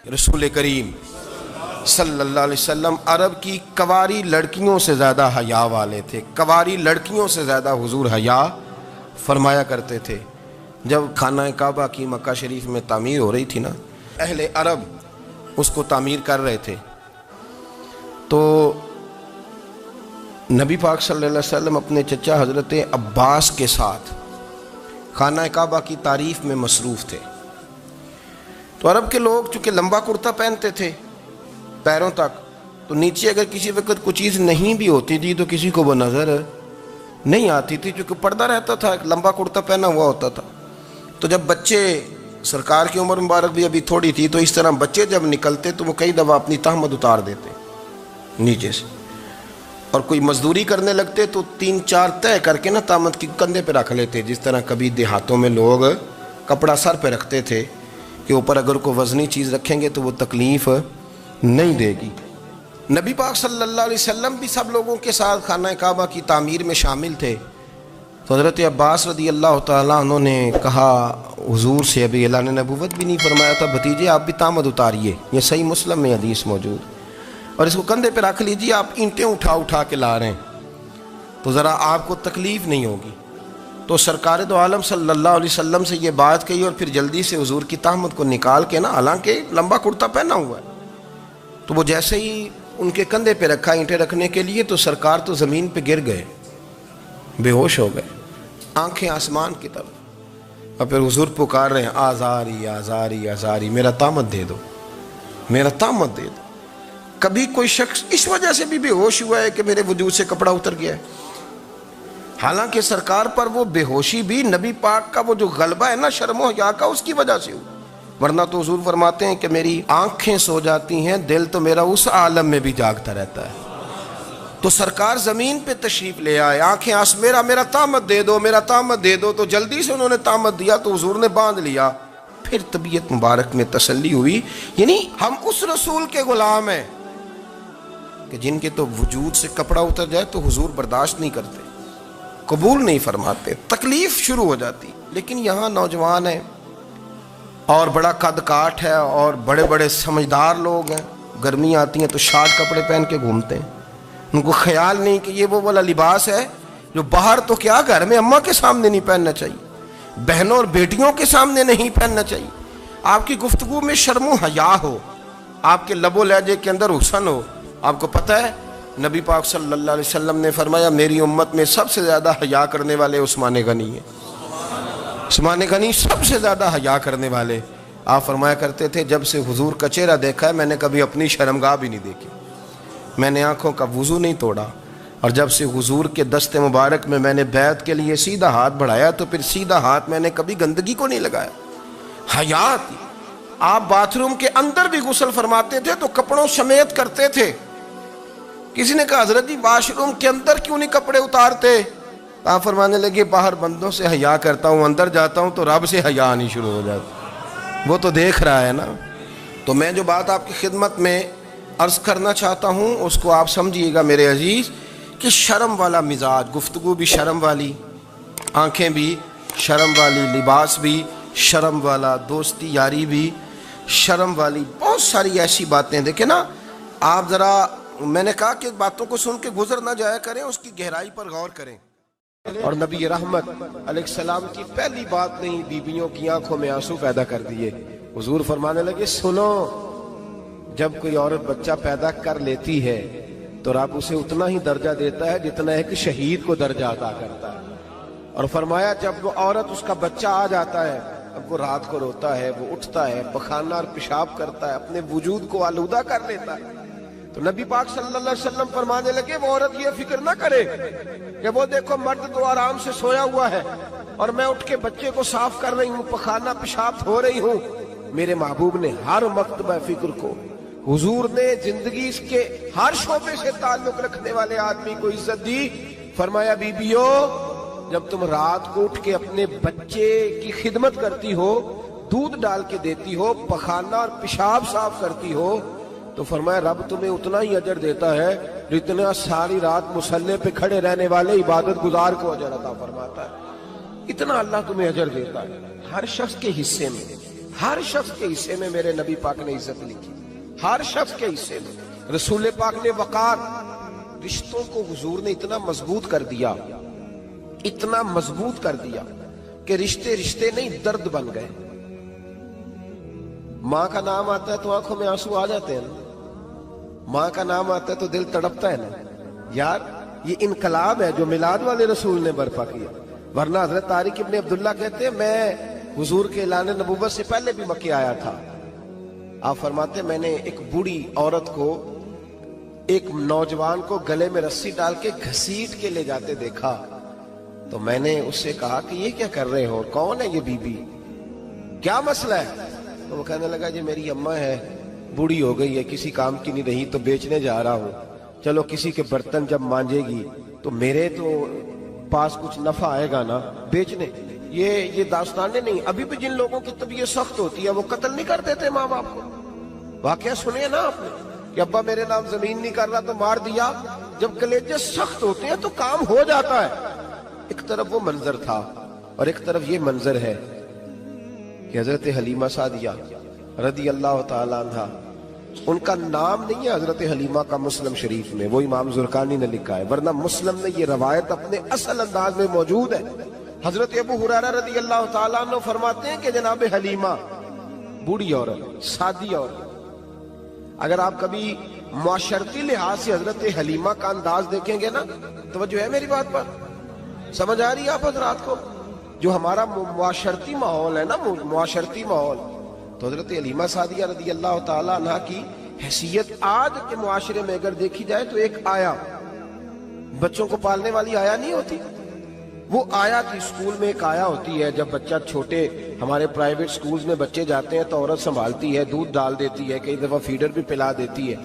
رسول کریم صلی اللہ علیہ وسلم عرب کی کواری لڑکیوں سے زیادہ حیا والے تھے. کواری لڑکیوں سے زیادہ حضور حیا فرمایا کرتے تھے. جب خانہ کعبہ کی مکہ شریف میں تعمیر ہو رہی تھی نا، اہل عرب اس کو تعمیر کر رہے تھے، تو نبی پاک صلی اللہ علیہ وسلم اپنے چچا حضرت عباس کے ساتھ خانہ کعبہ کی تعریف میں مصروف تھے. تو عرب کے لوگ چونکہ لمبا کرتا پہنتے تھے پیروں تک، تو نیچے اگر کسی وقت کوئی چیز نہیں بھی ہوتی تھی تو کسی کو وہ نظر نہیں آتی تھی، چونکہ پردہ رہتا تھا، ایک لمبا کرتا پہنا ہوا ہوتا تھا. تو جب بچے، سرکار کی عمر مبارک بھی ابھی تھوڑی تھی، تو اس طرح بچے جب نکلتے تو وہ کئی دفعہ اپنی تہمت اتار دیتے نیچے سے، اور کوئی مزدوری کرنے لگتے تو 3-4 طے کر کے نا تہمت کی کندھے پہ رکھ لیتے. جس طرح کبھی دیہاتوں میں لوگ کپڑا سر پہ رکھتے تھے کہ اوپر اگر کوئی وزنی چیز رکھیں گے تو وہ تکلیف نہیں دے گی. نبی پاک صلی اللہ علیہ وسلم بھی سب لوگوں کے ساتھ خانہ کعبہ کی تعمیر میں شامل تھے. تو حضرت عباس رضی اللہ تعالیٰ عنہ نے کہا حضور سے، ابھی اللہ نے نبوت بھی نہیں فرمایا تھا، بھتیجے آپ بھی تہمت اتاریے، یہ صحیح مسلم میں حدیث موجود، اور اس کو کندھے پہ رکھ لیجیے، آپ اینٹیں اٹھا کے لا رہے ہیں تو ذرا آپ کو تکلیف نہیں ہوگی. تو سرکار دو عالم صلی اللہ علیہ وسلم سے یہ بات کہی، اور پھر جلدی سے حضور کی تہمت کو نکال کے نا، حالانکہ لمبا کرتا پہنا ہوا ہے، تو وہ جیسے ہی ان کے کندھے پہ رکھا اینٹیں رکھنے کے لیے، تو سرکار تو زمین پہ گر گئے، بے ہوش ہو گئے، آنکھیں آسمان کی طرف، اور پھر حضور پکار رہے ہیں آزاری آزاری آزاری، میرا تہمت دے دو، میرا تہمت دے دو. کبھی کوئی شخص اس وجہ سے بھی بے ہوش ہوا ہے کہ میرے وجود سے کپڑا اتر گیا ہے؟ حالانکہ سرکار پر وہ بے ہوشی بھی نبی پاک کا وہ جو غلبہ ہے نا شرم و حیا کا، اس کی وجہ سے ہوا. ورنہ تو حضور فرماتے ہیں کہ میری آنکھیں سو جاتی ہیں، دل تو میرا اس عالم میں بھی جاگتا رہتا ہے. تو سرکار زمین پہ تشریف لے آئے، آنکھیں میرا تہمت دے دو، میرا تہمت دے دو. تو جلدی سے انہوں نے تہمت دیا تو حضور نے باندھ لیا. پھر طبیعت مبارک میں تسلی ہوئی، یعنی ہم اس رسول کے غلام ہیں کہ جن کے تو وجود سے کپڑا اتر جائے تو حضور برداشت نہیں کرتے، قبول نہیں فرماتے، تکلیف شروع ہو جاتی. لیکن یہاں نوجوان ہیں اور بڑا قد کاٹ ہے اور بڑے بڑے سمجھدار لوگ ہیں، گرمی آتی ہیں تو شارٹ کپڑے پہن کے گھومتے ہیں. ان کو خیال نہیں کہ یہ وہ والا لباس ہے جو باہر تو کیا گھر میں اماں کے سامنے نہیں پہننا چاہیے، بہنوں اور بیٹیوں کے سامنے نہیں پہننا چاہیے. آپ کی گفتگو میں شرم و حیا ہو، آپ کے لب و لہجے کے اندر حسن ہو. آپ کو پتہ ہے نبی پاک صلی اللہ علیہ وسلم نے فرمایا میری امت میں سب سے زیادہ حیا کرنے والے عثمان غنی ہیں. عثمان غنی سب سے زیادہ حیا کرنے والے. آپ فرمایا کرتے تھے جب سے حضور کا چہرہ دیکھا ہے میں نے کبھی اپنی شرمگاہ بھی نہیں دیکھی، میں نے آنکھوں کا وضو نہیں توڑا، اور جب سے حضور کے دست مبارک میں نے بیعت کے لیے سیدھا ہاتھ بڑھایا تو پھر سیدھا ہاتھ میں نے کبھی گندگی کو نہیں لگایا. حیا تھی. آپ باتھ روم کے اندر بھی غسل فرماتے تھے تو کپڑوں سمیت کرتے تھے. کسی نے کہا حضرت جی واش روم کے اندر کیوں نہیں کپڑے اتارتے؟ آپ فرمانے لگے باہر بندوں سے حیا کرتا ہوں، اندر جاتا ہوں تو رب سے حیا آنی شروع ہو جاتی، وہ تو دیکھ رہا ہے نا. تو میں جو بات آپ کی خدمت میں عرض کرنا چاہتا ہوں اس کو آپ سمجھیے گا میرے عزیز، کہ شرم والا مزاج، گفتگو بھی شرم والی، آنکھیں بھی شرم والی، لباس بھی شرم والا، دوستی یاری بھی شرم والی، بہت ساری ایسی باتیں. دیکھیں نا آپ ذرا، میں نے کہا کہ باتوں کو سن کے گزر نہ جایا کریں، اس کی گہرائی پر غور کریں. اور نبی رحمت علیہ السلام کی پہلی بات نہیں بیویوں کی آنکھوں میں آنسو پیدا کر دیے. حضور فرمانے لگے سنو، جب کوئی عورت بچہ پیدا کر لیتی ہے تو رب اسے اتنا ہی درجہ دیتا ہے جتنا ایک شہید کو درجہ عطا کرتا ہے. اور فرمایا جب وہ عورت اس کا بچہ آ جاتا ہے، اب وہ رات کو روتا ہے، وہ اٹھتا ہے، پخانہ اور پیشاب کرتا ہے، اپنے وجود کو آلودہ کر لیتا ہے. تو نبی پاک صلی اللہ علیہ وسلم فرمانے لگے وہ عورت یہ فکر نہ کرے کہ وہ دیکھو مرد تو آرام سے سویا ہوا ہے اور میں اٹھ کے بچے کو صاف کر رہی ہوں، پخانہ پیشاب دھو رہی ہوں. میرے محبوب نے ہر مرتبہ فکر کو، حضور نے زندگی اس کے ہر شعبے سے تعلق رکھنے والے آدمی کو عزت دی. فرمایا بیبیو جب تم رات کو اٹھ کے اپنے بچے کی خدمت کرتی ہو، دودھ ڈال کے دیتی ہو، پخانہ اور پیشاب صاف کرتی ہو، تو فرمایا رب تمہیں اتنا ہی اجر دیتا ہے جتنا ساری رات مصلی پہ کھڑے رہنے والے عبادت گزار کو اجر عطا فرماتا ہے. اتنا اللہ تمہیں اجر دیتا ہے. ہر شخص کے حصے میں، ہر شخص کے حصے میں میرے نبی پاک نے عزت لکھی، ہر شخص کے حصے میں. رسول پاک نے وقار، رشتوں کو حضور نے اتنا مضبوط کر دیا، اتنا مضبوط کر دیا کہ رشتے رشتے نہیں درد بن گئے. ماں کا نام آتا ہے تو آنکھوں میں آنسو آ جاتے ہیں، ماں کا نام آتا ہے تو دل تڑپتا ہے نا. یار یہ انقلاب ہے جو میلاد والے رسول نے برپا کیا. ورنہ حضرت طارق ابن عبداللہ کہتے ہیں میں حضور کے اعلان نبوت سے پہلے بھی مکے آیا تھا. آپ فرماتے میں نے ایک بوڑھی عورت کو، ایک نوجوان کو گلے میں رسی ڈال کے گھسیٹ کے لے جاتے دیکھا تو میں نے اس سے کہا کہ یہ کیا کر رہے ہو، کون ہے یہ بی بی، کیا مسئلہ ہے؟ تو وہ کہنے لگا جی میری اماں ہے، بوڑھی ہو گئی ہے، کسی کام کی نہیں رہی تو بیچنے جا رہا ہوں. چلو کسی کے برتن جب مانجے گی تو میرے تو پاس کچھ نفع آئے گا نا بیچنے. یہ داستانیں نہیں. ابھی بھی جن لوگوں کی طبیعت سخت ہوتی ہے وہ قتل نہیں کر دیتے ماں باپ کو. واقعہ سنے نا آپ نے کہ ابا میرے نام زمین نہیں کر رہا تو مار دیا. جب کلیجے سخت ہوتے ہیں تو کام ہو جاتا ہے. ایک طرف وہ منظر تھا اور ایک طرف یہ منظر ہے کہ حضرت حلیمہ سعدیہ رضی اللہ تعالی عنہ، ان کا نام نہیں ہے حضرت حلیمہ کا مسلم شریف میں، وہ امام زرقانی نے لکھا ہے، ورنہ مسلم میں یہ روایت اپنے اصل انداز میں موجود ہے. حضرت ابو ہریرہ رضی اللہ تعالیٰ عنہ فرماتے ہیں کہ جناب حلیمہ بوڑھی عورت، سادی عورت. اگر آپ کبھی معاشرتی لحاظ سے حضرت حلیمہ کا انداز دیکھیں گے نا، توجہ ہے میری بات پر، سمجھ آ رہی ہے آپ حضرات کو؟ جو ہمارا معاشرتی ماحول ہے نا، معاشرتی ماحول، تو حضرت حلیمہ سعدیہ رضی اللہ تعالیٰ عنہ کی حیثیت آج کے معاشرے میں اگر دیکھی جائے تو ایک آیا، بچوں کو پالنے والی آیا نہیں ہوتی، وہ آیا تھی. اسکول میں ایک آیا ہوتی ہے، جب بچہ چھوٹے ہمارے پرائیویٹ سکولز میں بچے جاتے ہیں تو عورت سنبھالتی ہے، دودھ ڈال دیتی ہے، کئی دفعہ فیڈر بھی پلا دیتی ہے.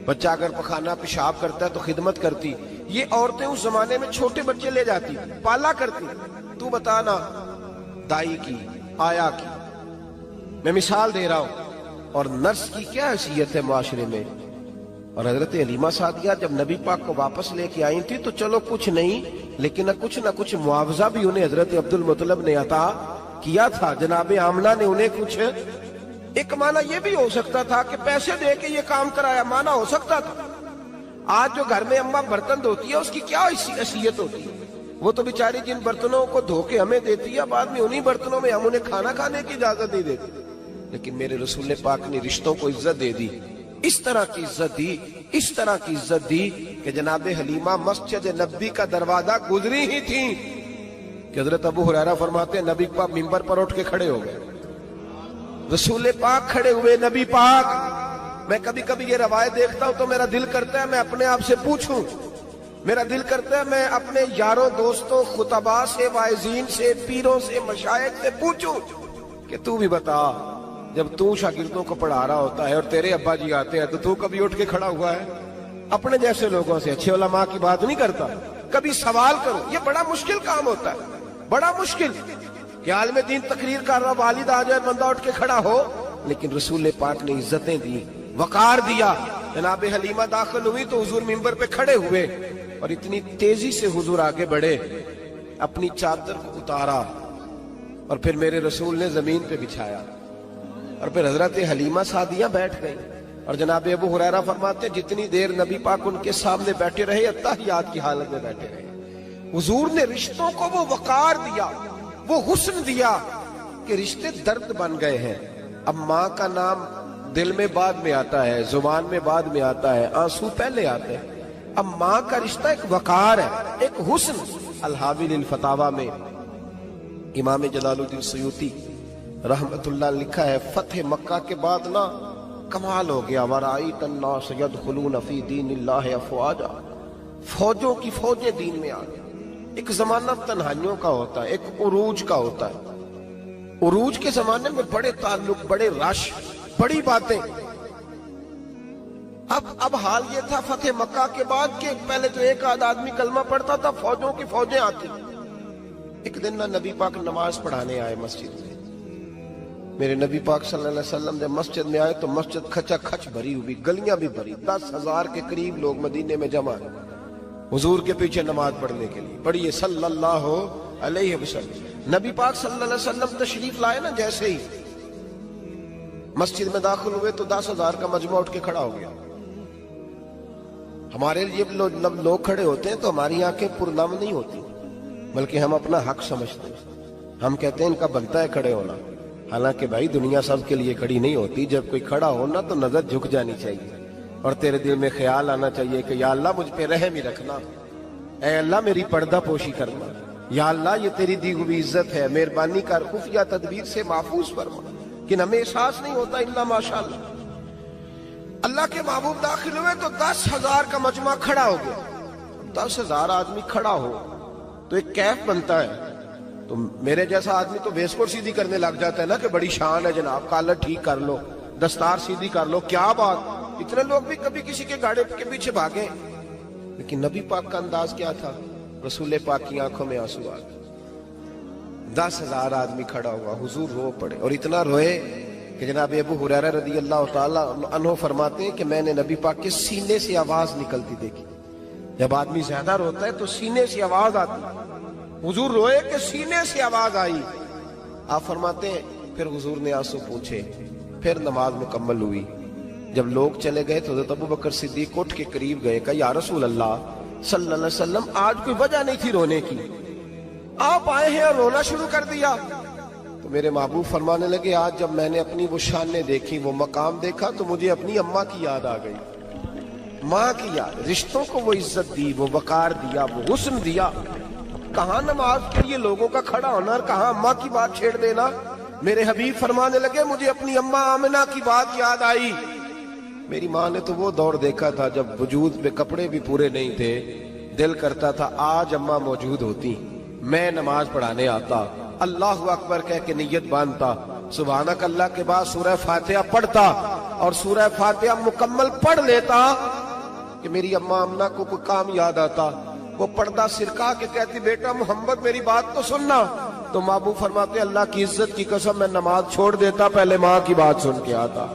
بچہ اگر پخانہ پیشاب کرتا ہے تو خدمت کرتی. یہ عورتیں اس زمانے میں چھوٹے بچے لے جاتی، پالا کرتی. تو بتانا دائی کی، آیا کی، میں مثال دے رہا ہوں، اور نرس کی کیا حیثیت ہے معاشرے میں. اور حضرت حلیمہ سعدیہ جب نبی پاک کو واپس لے کے آئی تھی تو چلو کچھ نہیں، لیکن نہ کچھ معاوضہ بھی انہیں حضرت عبد المطلب نے عطا کیا تھا. جناب آمنہ نے انہیں کچھ، ایک معنی یہ بھی ہو سکتا تھا کہ پیسے دے کے یہ کام کرایا، معنی ہو سکتا تھا. آج جو گھر میں اماں برتن دھوتی ہے اس کی کیا حیثیت ہوتی ہے؟ وہ تو بیچاری جن برتنوں کو دھو کے ہمیں دیتی ہے، بعد میں انہی برتنوں میں ہم انہیں کھانا کھانے کی اجازت نہیں دیتے. لیکن میرے رسول پاک نے رشتوں کو عزت دے دی، اس طرح کی عزت دی، اس طرح کی عزت دی کہ جناب حلیمہ مسجد نبی کا دروازہ گزری ہی تھی کہ حضرت ابو ہریرہ فرماتے ہیں نبی پاک منبر پر اٹھ کے کھڑے ہو گئے. رسول پاک کھڑے ہوئے، نبی پاک. میں کبھی کبھی یہ روایت دیکھتا ہوں تو میرا دل کرتا ہے میں اپنے آپ سے پوچھوں، میرا دل کرتا ہے میں اپنے یاروں دوستوں خطباء سے، واعظین سے، پیروں سے، مشائخ سے پوچھوں کہ تو بھی بتا، جب تو شاگردوں کو پڑھا رہا ہوتا ہے اور تیرے ابا جی آتے ہیں تو کبھی اٹھ کے کھڑا ہوا ہے؟ اپنے جیسے لوگوں سے، اچھے علماء کی بات نہیں کرتا، کبھی سوال کرو. یہ بڑا مشکل کام ہوتا ہے، بڑا مشکل کہ عالم دین تقریر کر رہا، والد آ جائے، بندہ اٹھ کے کھڑا ہو. لیکن رسول پاک نے عزتیں دی، وقار دیا. جناب حلیمہ داخل ہوئی تو حضور منبر پہ کھڑے ہوئے اور اتنی تیزی سے حضور آگے بڑھے، اپنی چادر کو اتارا اور پھر میرے رسول نے زمین پہ بچھایا اور پھر حضرت حلیمہ سعدیہ بیٹھ گئی. اور جناب ابو ہریرہ فرماتے جتنی دیر نبی پاک ان کے سامنے بیٹھے رہے اتحیات کی حالت میں بیٹھے رہے. حضور نے رشتوں کو وہ وقار دیا، وہ حسن دیا کہ رشتے درد بن گئے ہیں. اب ماں کا نام دل میں بعد میں آتا ہے، زبان میں بعد میں آتا ہے، آنسو پہلے آتے ہیں. اب ماں کا رشتہ ایک وقار ہے، ایک حسن. الحاوی للفتاوی میں امام جلال الدین سیوطی رحمت اللہ لکھا ہے فتح مکہ کے بعد نا کمال ہو گیا. وَرَأَيْتَ النَّاسَ يَدْخُلُونَ فِي دِينِ اللَّهِ أَفْوَاجًا، فوجوں کی فوجیں دین میں آ گئی. ایک زمانہ تنہائیوں کا ہوتا ہے، ایک عروج کا ہوتا ہے. عروج کے زمانے میں بڑے تعلق، بڑے رش، بڑی باتیں. اب حال یہ تھا فتح مکہ کے بعد کہ پہلے تو ایک آدھ آدمی کلمہ پڑھتا تھا، فوجوں کی فوجیں آتی. ایک دن نہ نبی پاک نماز پڑھانے آئے مسجد میں. میرے نبی پاک صلی اللہ علیہ وسلم جب مسجد میں آئے تو مسجد کھچا کھچ بھری ہوئی، گلیاں بھی بھری، 10,000 کے قریب لوگ مدینے میں جمع ہیں حضور کے پیچھے نماز پڑھنے کے لیے. پڑھیے صلی اللہ علیہ وسلم. نبی پاک صلی اللہ علیہ وسلم تشریف لائے نا، جیسے ہی مسجد میں داخل ہوئے تو 10,000 کا مجمع اٹھ کے کھڑا ہو گیا. ہمارے لیے لوگ کھڑے ہوتے ہیں تو ہماری آنکھیں پرنم نہیں ہوتی، بلکہ ہم اپنا حق سمجھتے ہیں. ہم کہتے ہیں ان کا بنتا ہے کھڑے ہونا. حالانکہ بھائی دنیا سب کے لیے کھڑی نہیں ہوتی. جب کوئی کھڑا ہونا تو نظر جھک جانی چاہیے اور تیرے دل میں خیال آنا چاہیے کہ یا اللہ مجھ پہ رحم ہی رکھنا، اے اللہ میری پردہ پوشی کرنا، یا اللہ یہ تیری دی ہوئی عزت ہے، مہربانی کر خفیہ تدبیر سے محفوظ فرما. کہ ہمیں احساس نہیں ہوتا الا ماشاءاللہ. اللہ کے محبوب داخل ہوئے تو 10,000 کا مجمع کھڑا ہو گیا. 10,000 آدمی کھڑا ہو تو ایک کیف بنتا ہے. تو میرے جیسا آدمی تو ویس کوٹ سیدھی کرنے لگ جاتا ہے نا کہ بڑی شان ہے جناب، کالر ٹھیک کر لو، دستار سیدھی کر لو، کیا بات. اتنے لوگ بھی کبھی کسی کے گاڑی کے پیچھے بھاگے. لیکن نبی پاک کا انداز کیا تھا؟ رسول پاک کی آنکھوں میں آنسو آ گئے. 10,000 آدمی کھڑا ہوا، حضور رو پڑے اور اتنا روئے کہ جناب ابو ہریرہ رضی اللہ تعالیٰ عنہ فرماتے ہیں کہ میں نے نبی پاک کے سینے سے آواز نکلتی دیکھی. جب آدمی زیادہ روتا ہے تو سینے سے آواز آتی. حضور روئے کہ سینے سے آواز آئی. آپ فرماتے ہیں پھر حضور نے آنسو پوچھے، پھر نماز مکمل ہوئی. جب لوگ چلے گئے تو حضرت ابوبکر صدیق اٹھ کے قریب گئے، کہا یا رسول اللہ صلی اللہ علیہ وسلم آج کوئی وجہ نہیں تھی رونے کی، آپ آئے ہیں اور رونا شروع کر دیا. تو میرے محبوب فرمانے لگے آج جب میں نے اپنی وہ شانیں دیکھی، وہ مقام دیکھا تو مجھے اپنی اماں کی یاد آ گئی. ماں کی یاد، رشتوں کو وہ عزت دی، وہ وقار دیا، وہ حسن دیا. کہاں نماز کے لیے لوگوں کا کھڑا ہونا اور کہاں اماں کی بات چھیڑ دینا. میرے حبیب فرمانے لگے مجھے اپنی اماں آمنہ کی بات یاد آئی. میری ماں نے تو وہ دور دیکھا تھا جب وجود میں کپڑے بھی پورے نہیں تھے. دل کرتا تھا آج اماں موجود ہوتی، میں نماز پڑھانے آتا، اللہ اکبر کہہ کے نیت باندھتا، سبحانک اللہ کے بعد سورہ فاتحہ پڑھتا اور سورہ فاتحہ مکمل پڑھ لیتا کہ میری اماں آمنہ کو کوئی کام یاد آتا. وہ پردہ سرکا کے کہتی بیٹا محمد میری بات تو سننا. تو محبوب فرماتے اللہ کی عزت کی قسم میں نماز چھوڑ دیتا، پہلے ماں کی بات سن کے آتا.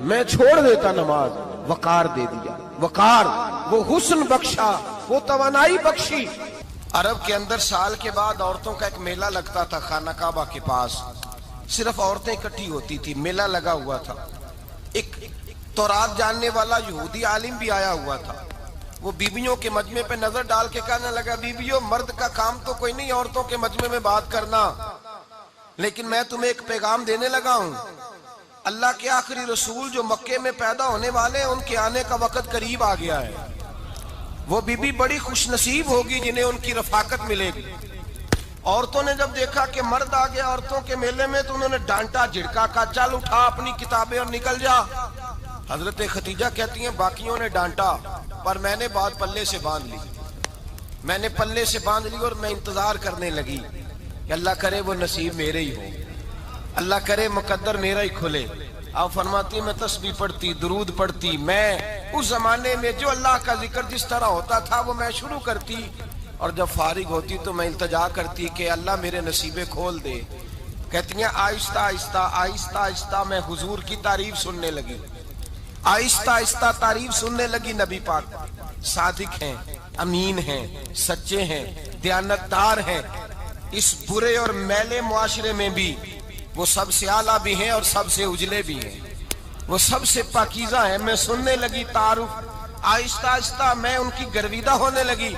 میں چھوڑ دیتا نماز. وقار دے دیا، وقار، وہ حسن بخشا، وہ توانائی بخشی. عرب کے اندر سال کے بعد عورتوں کا ایک میلہ لگتا تھا خانہ کعبہ کے پاس. صرف عورتیں اکٹھی ہوتی تھی، میلہ لگا ہوا تھا. ایک تورات جاننے والا یہودی عالم بھی آیا ہوا تھا. وہ بیویوں کے مجمع پہ نظر ڈال کے کہنے لگا بیویوں مرد کا کام تو کوئی نہیں عورتوں کے مجمع میں بات کرنا، لیکن میں تمہیں ایک پیغام دینے لگا ہوں. اللہ کے آخری رسول جو مکے میں پیدا ہونے والے ہیں ان کے آنے کا وقت قریب آ گیا ہے. وہ بیوی بڑی خوش نصیب ہوگی جنہیں ان کی رفاقت ملے گی. عورتوں نے جب دیکھا کہ مرد آ گیا عورتوں کے میلے میں تو انہوں نے ڈانٹا جھڑکا، کہا چل اٹھا اپنی کتابیں اور نکل جا. حضرت خدیجہ کہتی ہیں باقیوں نے ڈانٹا پر میں نے بات پلے سے باندھ لی. میں نے پلے سے باندھ لی اور میں انتظار کرنے لگی کہ اللہ کرے وہ نصیب میرے ہی ہو، اللہ کرے مقدر میرا ہی کھلے. آپ فرماتی میں تسبیح پڑھتی، درود پڑھتی. میں اس زمانے میں جو اللہ کا ذکر جس طرح ہوتا تھا وہ میں شروع کرتی اور جب فارغ ہوتی تو میں التجا کرتی کہ اللہ میرے نصیبے کھول دے. کہتی ہیں آہستہ آہستہ آہستہ آہستہ میں حضور کی تعریف سننے لگی. آہستہ آہستہ تعریف سننے لگی. نبی پاک صادق ہیں، امین ہیں، سچے ہیں، دیانتدار ہیں. اس برے اور میلے معاشرے میں بھی وہ سب سے اعلیٰ بھی ہیں اور سب سے اجلے بھی ہیں، وہ سب سے پاکیزہ ہیں. میں سننے لگی تعارف. آہستہ آہستہ میں ان کی گرویدہ ہونے لگی.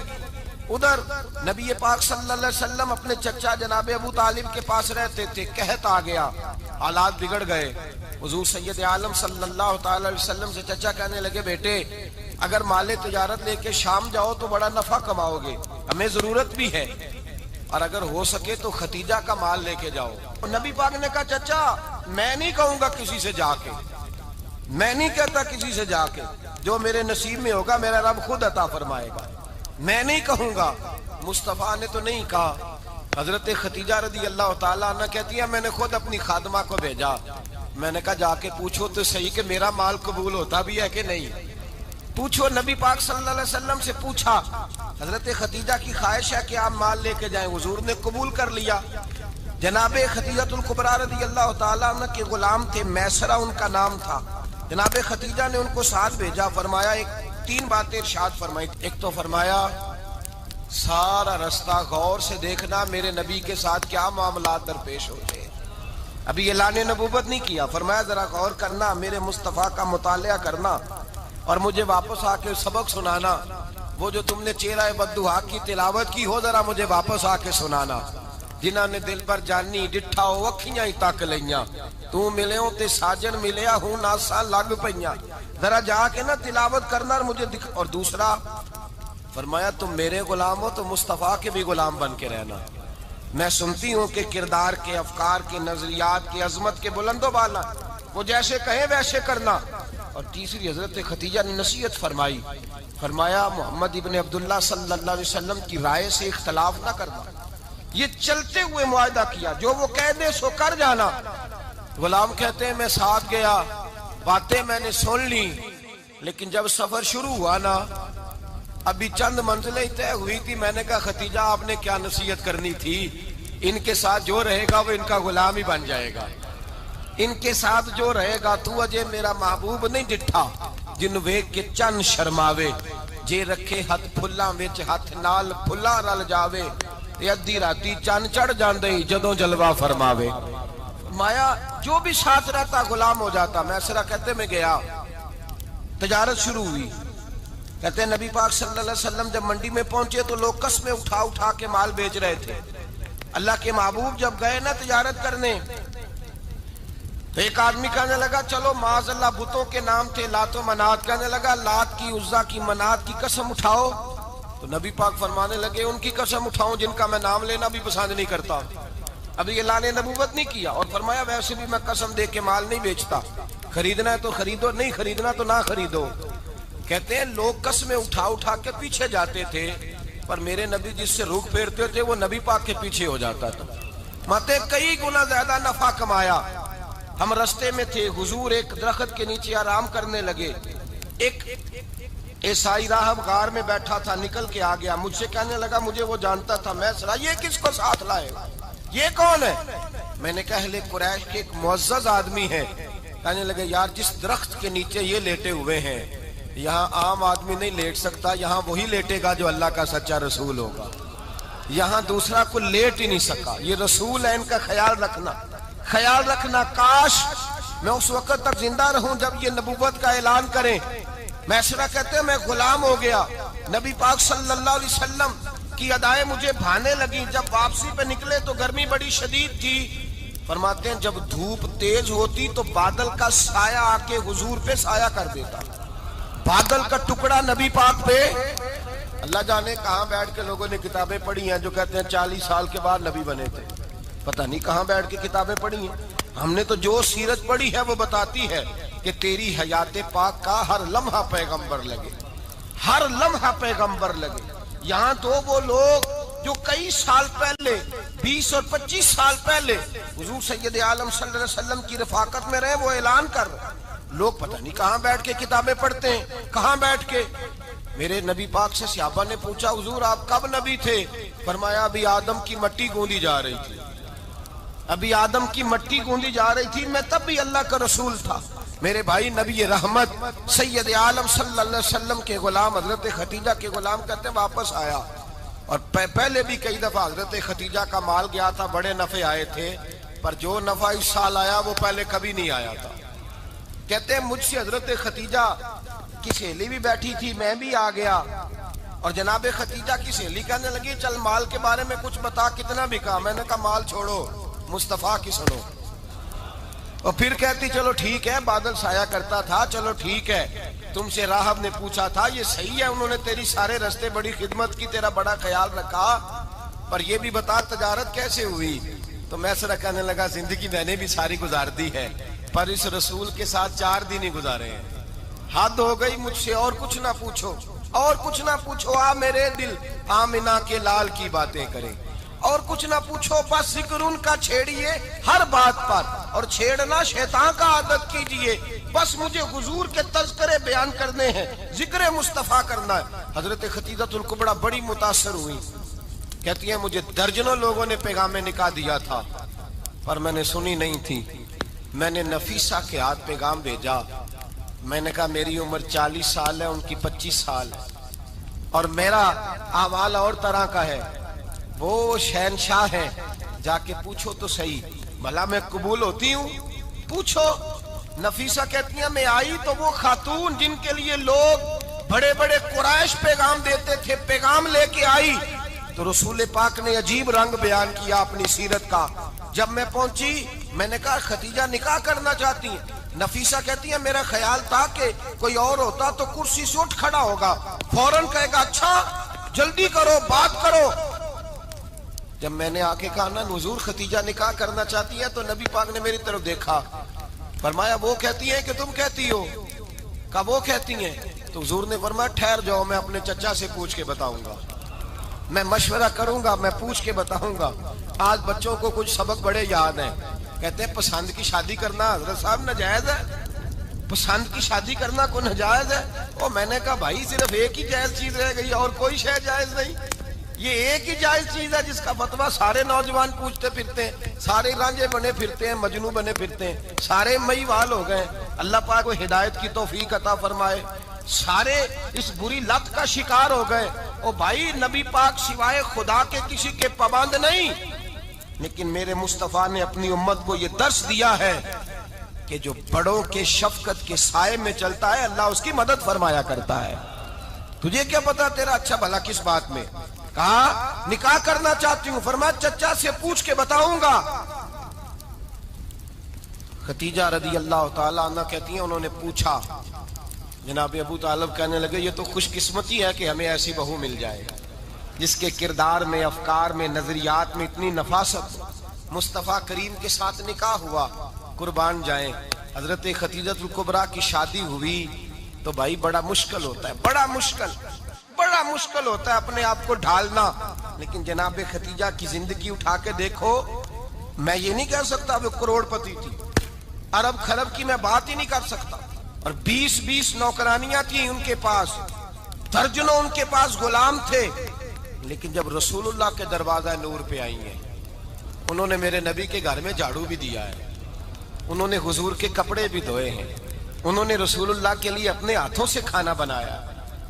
ادھر نبی پاک صلی اللہ علیہ وسلم اپنے چچا جناب ابو طالب کے پاس رہتے تھے. قحط آ گیا، حالات بگڑ گئے. حضور سید عالم صلی اللہ تعالی علیہ وسلم سے چچا کہنے لگے بیٹے اگر مال تجارت لے کے شام جاؤ تو بڑا نفع کماؤ گے، ہمیں ضرورت بھی ہے، اور اگر ہو سکے تو ختیجہ کا مال لے کے جاؤ. نبی پاک نے کہا چچا میں نہیں کہوں گا کسی سے جا کے، میں نہیں کہتا کسی سے جا کے، جو میرے نصیب میں ہوگا میرا رب خود عطا فرمائے گا، میں نہیں کہوں گا. مصطفیٰ نے تو نہیں کہا. حضرت خدیجہ رضی اللہ تعالیٰ عنہ کہتی ہے میں نے خود اپنی خادمہ کو بھیجا. میں نے کہا جا کے پوچھو تو صحیح کہ میرا مال قبول ہوتا بھی ہے کہ نہیں، پوچھو. نبی پاک صلی اللہ علیہ وسلم سے پوچھا. حضرت خدیجہ کی خواہش ہے کہ آپ مال لے کے جائیں. حضور نے قبول کر لیا. جناب خدیجہ الکبریٰ رضی اللہ تعالیٰ عنہ کے غلام تھے، میسرہ ان کا نام تھا. جناب خدیجہ نے ان کو ساتھ بھیجا. فرمایا ایک 3 باتیں ارشاد فرمائی. ایک تو فرمایا سارا رستہ غور سے دیکھنا میرے نبی کے ساتھ کیا معاملات درپیش ہوتے ہیں. ابھی اعلان نبوت نہیں کیا. فرمایا ذرا غور کرنا، میرے مصطفیٰ کا مطالعہ کرنا اور مجھے واپس آ کے سبق سنانا. وہ جو تم نے چہرہ بددعا کی تلاوت کی ہو ذرا مجھے واپس آ کے سنانا. جنہاں نے دل پر جانی ڈٹھا ہو اکھیاں ہی تک لیاں، تو ملے ہوں تے ساجن ملیا ہوں ناساں لگ پئیاں. ذرا جا کے نا تلاوت کرنا اور مجھے دکھ. اور دوسرا فرمایا تم میرے غلام ہو تو مصطفیٰ کے بھی غلام بن کے رہنا. میں سنتی ہوں کہ کردار کے، افکار کے، نظریات کے، عظمت کے بلند و بالا، وہ جیسے کہیں ویسے کرنا. اور تیسری حضرت خدیجہ نے نصیحت فرمائی. فرمایا محمد ابن عبداللہ صلی اللہ علیہ وسلم کی رائے سے اختلاف نہ کرنا. یہ چلتے ہوئے معاہدہ کیا، جو وہ کہہ دے سو کر جانا. غلام کہتے ہیں میں ساتھ گیا، باتیں میں نے سن لی، لیکن جب سفر شروع ہوا نا ابھی چند منزلیں طے ہوئی تھی. میں نے کہا خدیجہ آپ نے کیا نصیحت کرنی تھی؟ ان کے ساتھ جو رہے گا وہ ان کا غلام ہی بن جائے گا. ان کے ساتھ جو رہے گا تو اجے میرا محبوب نہیں ڈٹھا جن ویکھ کے چن شرماوے. جے رکھے ہاتھ پھلاں وچ ہاتھ نال پھلاں رل جاوے تے ادھی راتی چن چڑھ جاندے جدوں جلوہ فرماوے. مایا جو بھی ساتھ رہتا غلام ہو جاتا. میں اسرا کہتے میں گیا، تجارت شروع ہوئی. کہتے ہیں نبی پاک صلی اللہ علیہ وسلم جب منڈی میں پہنچے تو لوگ قسمیں اٹھا اٹھا کے مال بیچ رہے تھے. اللہ کے محبوب جب گئے نا تجارت کرنے تو ایک آدمی کہنے لگا چلو معاذ اللہ بتوں کے نام تھے لات و منات، کہنے لگا لات کی، عزا کی، منات کی قسم اٹھاؤ. تو نبی پاک فرمانے لگے ان کی قسم اٹھاؤں جن کا میں نام لینا بھی پسند نہیں کرتا. ابھی اعلان نبوت نہیں کیا. اور فرمایا ویسے بھی میں قسم دے کے مال نہیں بیچتا، خریدنا ہے تو خریدو، نہیں خریدنا تو نہ خریدو. کہتے ہیں لوگ قسمیں اٹھا اٹھا کے پیچھے جاتے تھے، پر میرے نبی جس سے رخ پھیرتے تھے وہ نبی پاک کے پیچھے ہو جاتا تھا. ماتے کئی گنا زیادہ نفع کمایا. ہم رستے میں تھے، حضور ایک درخت کے نیچے آرام کرنے لگے. ایک عیسائی راہب غار میں بیٹھا تھا، نکل کے آ گیا. مجھ سے کہنے لگا مجھے وہ جانتا تھا. میں سنا یہ کس کو ساتھ لائے، یہ کون ہے؟ میں نے کہا اہل قریش کے ایک معزز آدمی ہے. کہنے لگے یار جس درخت کے نیچے یہ لیٹے ہوئے ہیں یہاں عام آدمی نہیں لیٹ سکتا، یہاں وہی لیٹے گا جو اللہ کا سچا رسول ہوگا. یہاں دوسرا کو لیٹ ہی نہیں سکا. یہ رسول ہے، ان کا خیال رکھنا، خیال رکھنا. کاش میں اس وقت تک زندہ رہوں جب یہ نبوت کا اعلان کریں. میں سنا کہتے ہیں میں غلام ہو گیا. نبی پاک صلی اللہ علیہ وسلم کی ادائیں مجھے بھانے لگی. جب واپسی پہ نکلے تو گرمی بڑی شدید تھی. فرماتے ہیں جب دھوپ تیز ہوتی تو بادل کا سایہ آ کے حضور پہ سایہ کر دیتا. بادل کا ٹکڑا نبی پاک پہ. اللہ جانے کہاں بیٹھ کے لوگوں نے کتابیں پڑھی ہیں جو کہتے ہیں 40 سال کے بعد نبی بنے تھے. پتہ نہیں کہاں بیٹھ کے کتابیں پڑھی ہیں. ہم نے تو جو سیرت پڑھی ہے وہ بتاتی ہے کہ تیری حیات پاک کا ہر لمحہ پیغمبر لگے، ہر لمحہ پیغمبر لگے. یہاں تو وہ لوگ جو کئی سال پہلے 20 اور 25 سال پہلے حضور سید عالم صلی اللہ علیہ وسلم کی رفاقت میں رہے وہ اعلان کر رہے. لوگ پتہ نہیں کہاں بیٹھ کے کتابیں پڑھتے ہیں، کہاں بیٹھ کے. میرے نبی پاک سے صحابہ نے پوچھا حضور آپ کب نبی تھے؟ فرمایا ابھی آدم کی مٹی گوندی جا رہی تھی، ابھی آدم کی مٹی گوندی جا رہی تھی، میں تب بھی اللہ کا رسول تھا. میرے بھائی نبی رحمت سید عالم صلی اللہ علیہ وسلم کے غلام حضرت خدیجہ کے غلام کہتے ہیں واپس آیا. اور پہلے بھی کئی دفعہ حضرت خدیجہ کا مال گیا تھا، بڑے نفع آئے تھے، پر جو نفع اس سال آیا وہ پہلے کبھی نہیں آیا تھا. کہتے ہیں مجھ سے حضرت خدیجہ کی سہیلی بھی بیٹھی تھی، میں بھی آ گیا. اور جناب خدیجہ کی سہیلی کہنے لگی چل مال کے بارے میں کچھ بتا، کتنا بکا؟ میں نے کہا مال چھوڑو، مصطفیٰ کی سنو. اور پھر کہتی چلو ٹھیک ہے، بادل سایہ کرتا تھا، چلو ٹھیک ہے. تم سے راہب نے پوچھا تھا، یہ صحیح ہے انہوں نے تیری سارے رستے بڑی خدمت کی، تیرا بڑا خیال رکھا، پر یہ بھی بتا تجارت کیسے ہوئی؟ تو میں سر کہنے لگا زندگی میں نے بھی ساری گزار دی ہے، پر اس رسول کے ساتھ 4 دن ہی گزارے ہیں. حد ہو گئی مجھ سے، اور کچھ نہ پوچھو، اور کچھ نہ پوچھو. آ میرے دل آمنہ کے لال کی باتیں کریں، اور کچھ نہ پوچھو، بس ذکر ان کا چھیڑیے ہر بات پر، اور چھیڑنا شیطان کا عادت کیجئے. بس مجھے حضور کے تذکرے بیان کرنے ہیں، ذکر مصطفیٰ کرنا ہے. حضرت خدیجہ الکبریٰ بڑی متاثر ہوئی. کہتی ہیں مجھے درجنوں لوگوں نے پیغام نکاح دیا تھا پر میں نے سنی نہیں تھی. میں نے نفیسہ کے ہاتھ پیغام بھیجا. میں نے کہا میری عمر 40 سال ہے، ان کی 25 سال ہے، اور میرا اعمال اور طرح کا ہے، وہ شہنشاہ ہے، جا کے پوچھو تو صحیح بھلا میں قبول ہوتی ہوں؟ پوچھو۔ نفیسہ کہتی ہیں میں آئی تو وہ خاتون جن کے لیے لوگ بڑے بڑے قریش پیغام دیتے تھے، پیغام لے کے آئی تو رسول پاک نے عجیب رنگ بیان کیا اپنی سیرت کا۔ جب میں پہنچی میں نے کہا ختیجہ نکاح کرنا چاہتی ہیں؟ نفیسہ کہتی ہیں میرا خیال تھا کہ کوئی اور ہوتا تو کرسی سے اٹھ کھڑا ہوگا، فوراً کہے گا اچھا جلدی کرو بات کرو۔ جب میں نے آ کے کہا نا حضور ختیجہ نکاح کرنا چاہتی ہے تو نبی پاک نے میری طرف دیکھا، فرمایا وہ کہتی ہیں کہ تم کہتی ہو؟ کہا وہ کہتی ہیں۔ تو حضور نے فرمایا ٹھہر جاؤ، میں اپنے چچا سے پوچھ کے بتاؤں گا، میں مشورہ کروں گا، میں پوچھ کے بتاؤں گا۔ آج بچوں کو کچھ سبق بڑے یاد ہیں، کہتے ہیں پسند کی شادی کرنا حضرت صاحب ناجائز ہے، پسند کی شادی کرنا کوئی ناجائز ہے؟ اور میں نے کہا بھائی صرف ایک ہی جائز چیز رہ گئی اور کوئی شے جائز نہیں، یہ ایک ہی جائز چیز ہے جس کا فتویٰ سارے نوجوان پوچھتے پھرتے ہیں، سارے رانجے بنے پھرتے ہیں، مجنوں بنے پھرتے ہیں، سارے مئی وال ہو گئے۔ اللہ پاک کو ہدایت کی توفیق عطا فرمائے۔ سارے اس بری لت کا شکار ہو گئے۔ او بھائی نبی پاک سوائے خدا کے کسی کے پابند نہیں، لیکن میرے مصطفیٰ نے اپنی امت کو یہ درس دیا ہے کہ جو بڑوں کے شفقت کے سائے میں چلتا ہے اللہ اس کی مدد فرمایا کرتا ہے۔ تجھے کیا پتا تیرا اچھا بھلا کس بات میں؟ کہا نکاح کرنا چاہتی ہوں، فرمایا چچا سے پوچھ کے بتاؤں گا۔ ختیجہ رضی اللہ تعالیٰ عنہ کہتی ہیں انہوں نے پوچھا، جناب ابو طالب کہنے لگے یہ تو خوش قسمتی ہے کہ ہمیں ایسی بہو مل جائے جس کے کردار میں، افکار میں، نظریات میں اتنی نفاست۔ مصطفیٰ کریم کے ساتھ نکاح ہوا، قربان جائیں حضرت خدیجۃ الکبریٰ کی شادی ہوئی تو بھائی بڑا مشکل ہوتا ہے، بڑا مشکل ہوتا ہے اپنے آپ کو ڈھالنا۔ لیکن جناب خدیجہ کی زندگی اٹھا کے دیکھو، میں یہ نہیں کہہ سکتا وہ کروڑ پتی تھی، ارب خرب کی میں بات ہی نہیں کر سکتا، اور 20 نوکرانیاں تھیں ان کے پاس، درجنوں ان کے پاس غلام تھے، لیکن جب رسول اللہ کے دروازہ نور پہ آئی ہیں، انہوں نے میرے نبی کے گھر میں جھاڑو بھی دیا ہے، انہوں نے حضور کے کپڑے بھی دھوئے ہیں، انہوں نے رسول اللہ کے لیے اپنے ہاتھوں سے کھانا بنایا،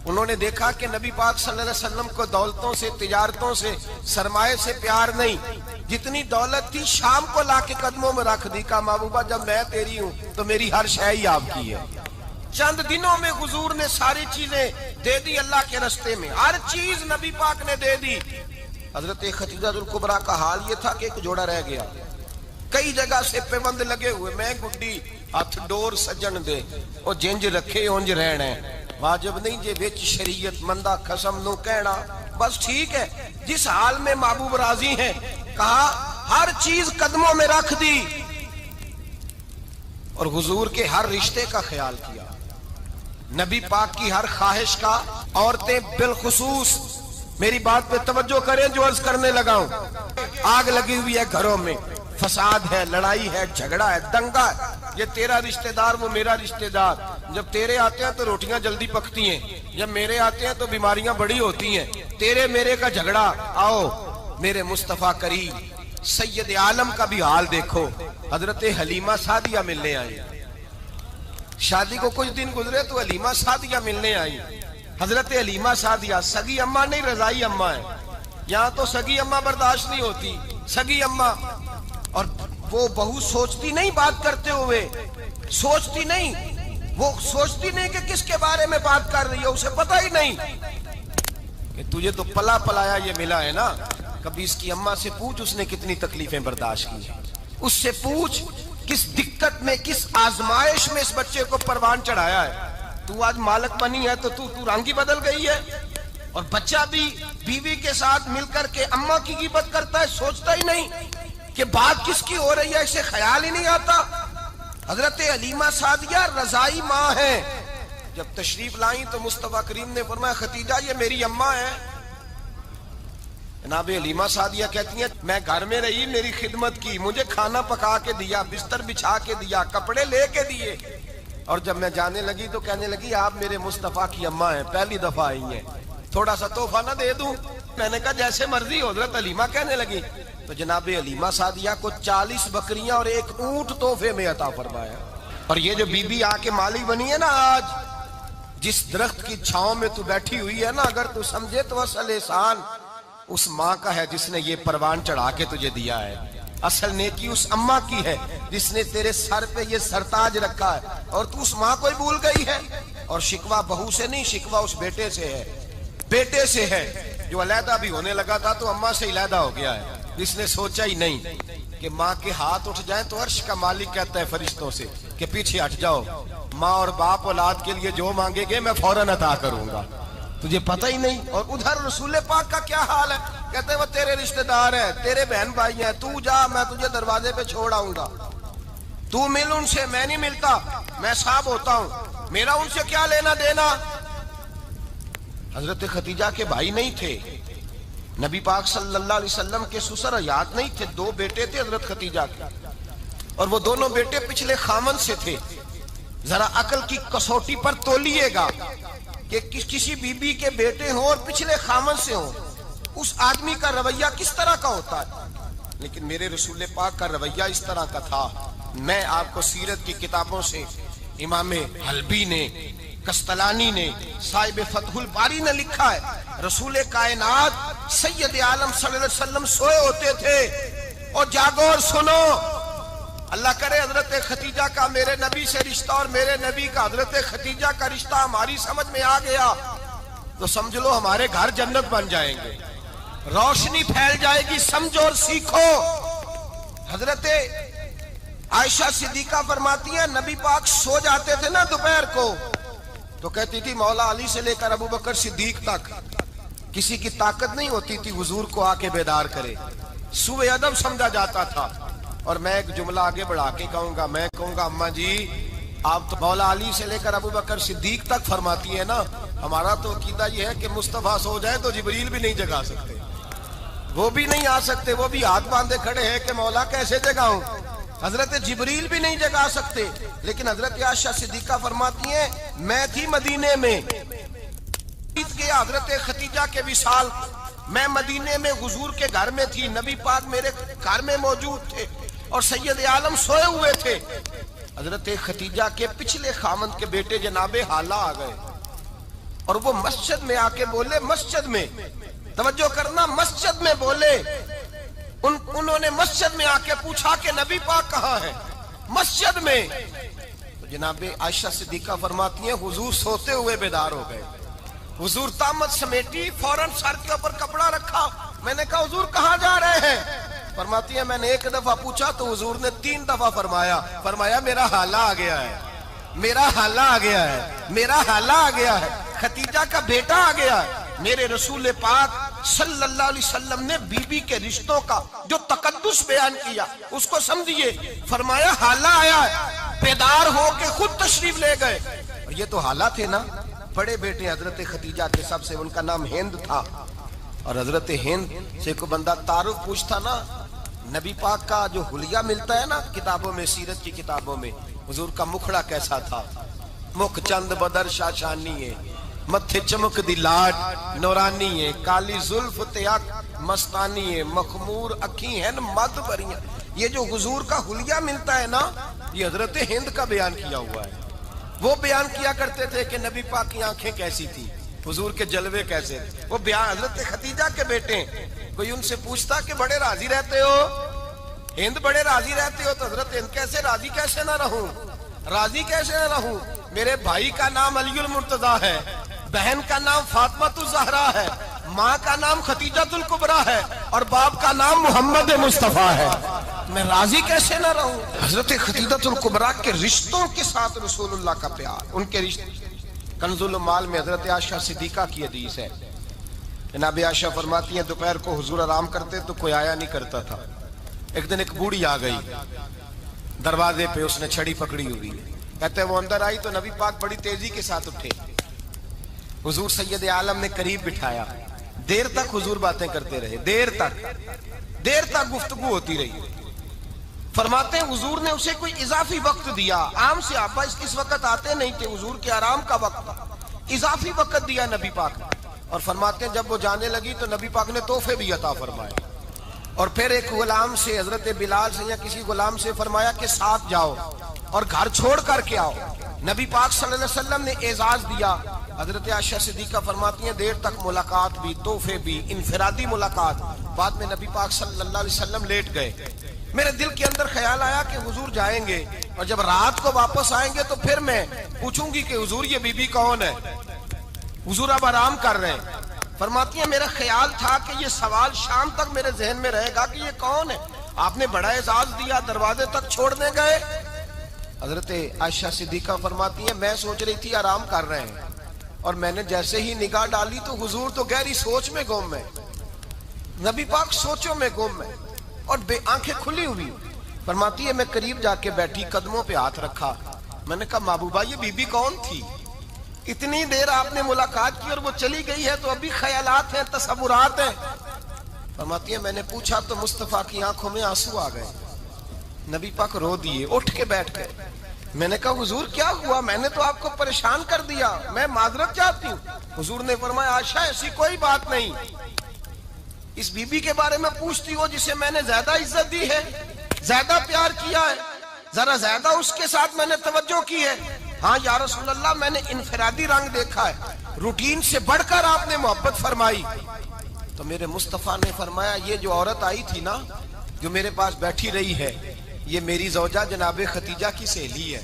انہوں نے دیکھا کہ نبی پاک صلی اللہ علیہ وسلم کو دولتوں سے، تجارتوں سے، سرمایے سے پیار نہیں، جتنی دولت تھی شام کو لا کے قدموں میں رکھ دی، کہا محبوبہ جب میں تیری ہوں تو میری ہر شے ہی آپ کی ہے۔ چند دنوں میں حضور نے ساری چیزیں دے دی اللہ کے رستے میں، ہر چیز نبی پاک نے دے دی۔ حضرت خدیجہ الکبریٰ کا حال یہ تھا کہ ایک جوڑا رہ گیا، کئی جگہ سے پیوند لگے ہوئے، میں گڈی ہاتھ ڈور سجن دے او جنج رکھے اونج رہنا، واجب نہیں جے وچ شریعت مندہ قسم نو کہنا، بس ٹھیک ہے جس حال میں محبوب راضی ہیں، کہا ہر چیز قدموں میں رکھ دی اور حضور کے ہر رشتے کا خیال کیا، نبی پاک کی ہر خواہش کا۔ عورتیں بالخصوص میری بات پہ توجہ کریں جو عرض کرنے لگا ہوں، آگ لگی ہوئی ہے گھروں میں، فساد ہے، لڑائی ہے، جھگڑا ہے، دنگا ہے، یہ تیرا رشتہ دار وہ میرا رشتہ دار، جب تیرے آتے ہیں تو روٹیاں جلدی پکتی ہیں، جب میرے آتے ہیں تو بیماریاں بڑی ہوتی ہیں، تیرے میرے کا جھگڑا۔ آؤ میرے مصطفیٰ کریم سید عالم کا بھی حال دیکھو، حضرت حلیمہ سعدیہ ملنے آئی، شادی کو کچھ دن گزرے تو حلیمہ سعدیہ ملنے آئی۔ حضرت حلیمہ سعدیہ سگی اماں نہیں رضائی اماں ہے، یہاں تو سگی اماں برداشت نہیں ہوتی، سگی اماں، اور وہ بہو سوچتی نہیں بات کرتے ہوئے، سوچتی نہیں، وہ سوچتی نہیں کہ کس کے بارے میں بات کر رہی ہے، اسے پتہ ہی نہیں کہ تجھے تو پلا پلایا یہ ملا ہے نا، کبھی اس کی اماں سے پوچھ اس نے کتنی تکلیفیں برداشت کی، اس سے پوچھ کس دقت میں، کس آزمائش میں اس بچے کو پروان چڑھایا ہے۔ تو آج مالک بنی ہے تو تو رنگ ہی بدل گئی ہے، اور بچہ بھی بیوی کے ساتھ مل کر کے اماں کی غیبت کرتا ہے، سوچتا ہی نہیں کہ بات کس کی ہو رہی ہے، اسے خیال ہی نہیں آتا۔ حضرت حلیمہ سعدیہ رضائی ماں ہے، جب تشریف لائیں تو مصطفیٰ کریم نے فرمایا خدیجہ یہ میری اماں ہے۔ جناب حلیمہ سعدیہ کہتی ہیں میں گھر میں رہی، میری خدمت کی، مجھے کھانا پکا کے دیا، بستر بچھا کے دیا، کپڑے لے کے دیے، اور جب میں جانے لگی تو کہنے لگی آپ میرے مصطفیٰ کی اماں ہیں، پہلی دفعہ آئی ہیں، تھوڑا سا تحفہ نہ دے دوں؟ میں نے کہا جیسے مرضی۔ حضرت حلیمہ کہنے لگی تو جناب حلیمہ سعدیہ کو 40 بکریاں اور 1 اونٹ تحفے میں عطا فرمایا۔ اور یہ جو بی بی آ کے مالی بنی ہے نا آج، جس درخت کی چھاؤں میں تو بیٹھی ہوئی ہے نا، اگر تو سمجھے تو اصل احسان اس ماں کا ہے جس نے یہ پروان چڑھا کے تجھے دیا ہے. اصل نیکی اس اماں کی ہے جس نے تیرے سر پہ یہ سرتاج رکھا ہے، اور تو اس ماں کو ہی بھول گئی ہے. اور شکوہ بہو سے نہیں، شکوہ اس بیٹے سے ہے، بیٹے سے ہے جو علیحدہ بھی ہونے لگا تھا تو اماں سے علیحدہ ہو گیا ہے، جس نے سوچا ہی نہیں کہ ماں کے ہاتھ اٹھ جائیں تو عرش کا مالک کہتا ہے فرشتوں سے کہ پیچھے ہٹ جاؤ، ماں اور باپ اولاد کے لیے جو مانگے گے میں فوراً عطا کروں گا. تجھے پتہ ہی نہیں. اور ادھر رسول پاک کا کیا حال ہے؟ کہتے ہیں وہ تیرے رشتہ دار ہیں، تیرے بہن بھائی ہیں، تو جا، میں تجھے دروازے پہ چھوڑ آؤں گا، تو مل ان سے، میں نہیں ملتا، میں صاحب ہوتا ہوں، میرا ان سے کیا لینا دینا. حضرت خدیجہ کے بھائی نہیں تھے، نبی پاک صلی اللہ علیہ وسلم کے سسر حیات نہیں تھے، 2 بیٹے تھے حضرت خدیجہ کے، اور وہ دونوں بیٹے پچھلے خامن سے تھے. ذرا عقل کی کسوٹی پر تولیے گا کہ کسی بی بی کے بیٹے ہوں اور پچھلے خامن سے ہوں، اس آدمی کا رویہ کس طرح کا ہوتا ہے. لیکن میرے رسول پاک کا رویہ اس طرح کا تھا. میں آپ کو سیرت کی کتابوں سے امام حلبی نے، کستلانی نے، صاحب فتح الباری نے لکھا ہے، رسول کائنات سید عالم صلی اللہ علیہ وسلم سوئے ہوتے تھے اور جاگو اور سنو، اللہ کرے حضرت خدیجہ کا میرے نبی سے رشتہ اور میرے نبی کا حضرت خدیجہ کا رشتہ ہماری سمجھ میں آ گیا تو سمجھ لو ہمارے گھر جنت بن جائیں گے، روشنی پھیل جائے گی. سمجھو اور سیکھو. حضرت عائشہ صدیقہ فرماتی ہیں نبی پاک سو جاتے تھے نا دوپہر کو تو کہتی تھی مولا علی سے لے کر ابو بکر صدیق تک کسی کی طاقت نہیں ہوتی تھی حضور کو آ کے بیدار کرے، سوء ادب سمجھا جاتا تھا. اور میں ایک جملہ آگے بڑھا کے کہوں گا، میں کہوں گا اماں جی آپ تو مولا علی سے لے کر ابو بکر صدیق تک فرماتی ہیں نا، ہمارا تو عقیدہ یہ ہے کہ مصطفیٰ سو جائے تو جبریل بھی نہیں جگا سکتے، وہ بھی نہیں آ سکتے، وہ بھی ہاتھ باندھے کھڑے ہیں کہ مولا کیسے جگاؤں. حضرت جبریل بھی نہیں جگا سکتے. لیکن حضرت عائشہ صدیقہ فرماتی ہیں میں تھی مدینے میں، حضرت خدیجہ کے وصال، میں مدینے میں حضور کے گھر میں تھی، نبی پاک میرے گھر میں موجود تھے اور سید عالم سوئے ہوئے تھے. حضرت خدیجہ کے پچھلے خامند کے بیٹے جناب حالہ آ گئے اور وہ مسجد میں آ کے بولے، مسجد میں توجہ کرنا، مسجد میں بولے، انہوں نے مسجد میں آ کے پوچھا کہ نبی پاک کہاں ہے، مسجد میں. تو جناب عائشہ صدیقہ فرماتی ہیں حضور سوتے ہوئے بیدار ہو گئے. حضور طامت سمیٹی، فوراً سر کے اوپر کپڑا رکھا. میں نے کہا حضور کہاں جا رہے ہیں؟ فرماتی ہے میں نے 1 دفعہ پوچھا تو حضور نے 3 دفعہ فرمایا میرا حالہ آ گیا ہے، میرا حالہ آ گیا ہے، میرا حالہ آ گیا ہے، خدیجہ کا بیٹا آ گیا ہے. میرے رسول پاک صلی اللہ علیہ وسلم نے بی بی کے رشتوں کا جو تقدس بیان کیا اس کو سمجھیے. فرمایا حالہ آیا ہے، بیدار ہو کے خود تشریف لے گئے. اور یہ تو حالہ تھے نا، بڑے بیٹے حضرت خدیجہ کے، سب سے ان کا نام ہند تھا. اور حضرت ہند سے کوئی بندہ تعارف پوچھتا نا، نبی پاک کا جو حلیہ ملتا ہے نا کتابوں میں، سیرت کی کتابوں میں، حضور کا مکھڑا کیسا تھا، مکھ چند بدر شاشانی ہے، متھے چمک دی لاٹ نورانی ہے، کالی زلف تیاک مستانی ہے، مخمور اکھی ہیں مد بریاں. یہ جو حضور کا حلیہ ملتا ہے نا یہ حضرت ہند کا بیان کیا ہوا ہے. وہ بیان کیا کرتے تھے کہ نبی پاک کی آنکھیں کیسی تھی، حضور کے جلوے کیسے تھے. وہ بیان حضرت خدیجہ کے بیٹے ہیں. کوئی ان سے پوچھتا کہ بڑے راضی رہتے ہو ہند، بڑے راضی رہتے ہو، تو حضرت ہند کیسے راضی کیسے نہ رہوں، راضی کیسے نہ رہوں. میرے بھائی کا نام علی المرتضیٰ ہے، بہن کا نام فاطمہ الزہرا ہے، ماں کا نام خدیجہ الکبریٰ ہے اور باپ کا نام محمد مصطفیٰ ہے، میں راضی کیسے نہ رہوں. حضرت خدیجہ الکبریٰ کے رشتوں کے ساتھ رسول اللہ کا پیار، ان کے رشتے. کنز المال میں حضرت عائشہ صدیقہ کی حدیث ہے، جناب عائشہ فرماتی ہیں دوپہر کو حضور آرام کرتے تو کوئی آیا نہیں کرتا تھا. ایک دن ایک بوڑھی آ گئی دروازے پہ، اس نے چھڑی پکڑی ہوئی. کہتے ہیں وہ اندر آئی تو نبی پاک بڑی تیزی کے ساتھ اٹھے، حضور سید عالم نے قریب بٹھایا، دیر تک حضور باتیں کرتے رہے، دیر تک گفتگو ہوتی رہی. فرماتے ہیں حضور نے اسے کوئی اضافی وقت دیا، عام صحابہ اس وقت آتے نہیں تھے، حضور کے آرام کا وقت تھا، اضافی وقت دیا نبی پاک. اور فرماتے ہیں جب وہ جانے لگی تو نبی پاک نے تحفے بھی عطا فرمائے. اور پھر ایک غلام سے، حضرت بلال سے یا کسی غلام سے فرمایا کہ ساتھ جاؤ اور گھر چھوڑ کر کے آؤ. نبی پاک صلی اللہ علیہ وسلم نے اعزاز دیا حضرت عائشہ صدیقہ فرماتی ہیں دیر تک ملاقات بھی، تحفے بھی، انفرادی ملاقات. بعد میں نبی پاک صلی اللہ علیہ وسلم لیٹ گئے. میرے دل کے اندر خیال آیا کہ حضور جائیں گے اور جب رات کو واپس آئیں گے تو پھر میں پوچھوں گی کہ حضور یہ بی بی کون ہے؟ حضور اب آرام کر رہے ہیں. فرماتی ہیں میرا خیال تھا کہ یہ سوال شام تک میرے ذہن میں رہے گا کہ یہ کون ہے. آپ نے بڑا اعزاز دیا، دروازے تک چھوڑنے گئے. حضرت عائشہ صدیقہ فرماتی ہیں میں سوچ رہی تھی آرام کر رہے ہیں، اور میں نے جیسے ہی نگاہ ڈالی تو حضور تو گہری سوچ میں گم ہے. نبی پاک سوچوں میں گم ہے اور بے آنکھیں کھلی ہوئی. فرماتی ہے میں قریب جا کے بیٹھی، قدموں پہ ہاتھ رکھا. میں نے کہا محبوبہ یہ بی بی کون تھی؟ اتنی دیر آپ نے ملاقات کی اور وہ چلی گئی ہے تو ابھی خیالات ہیں، تصورات ہیں. فرماتی ہے میں نے پوچھا تو مصطفیٰ کی آنکھوں میں آنسو آ گئے. نبی پاک رو دیے، اٹھ کے بیٹھ گئے. میں نے کہا حضور کیا ہوا؟ میں نے تو آپ کو پریشان کر دیا، میں معذرت چاہتی ہوں. حضور نے فرمایا عائشہ ایسی کوئی بات نہیں. اس بی بی کے بارے میں پوچھتی ہو جسے میں نے زیادہ عزت دی ہے، زیادہ پیار کیا ہے، ذرا زیادہ اس کے ساتھ میں نے توجہ کی ہے. ہاں یا رسول اللہ میں نے انفرادی رنگ دیکھا ہے، روٹین سے بڑھ کر آپ نے محبت فرمائی. تو میرے مصطفیٰ نے فرمایا یہ جو عورت آئی تھی نا، جو میرے پاس بیٹھی رہی ہے، یہ میری زوجہ جناب ختیجہ کی سہیلی ہے.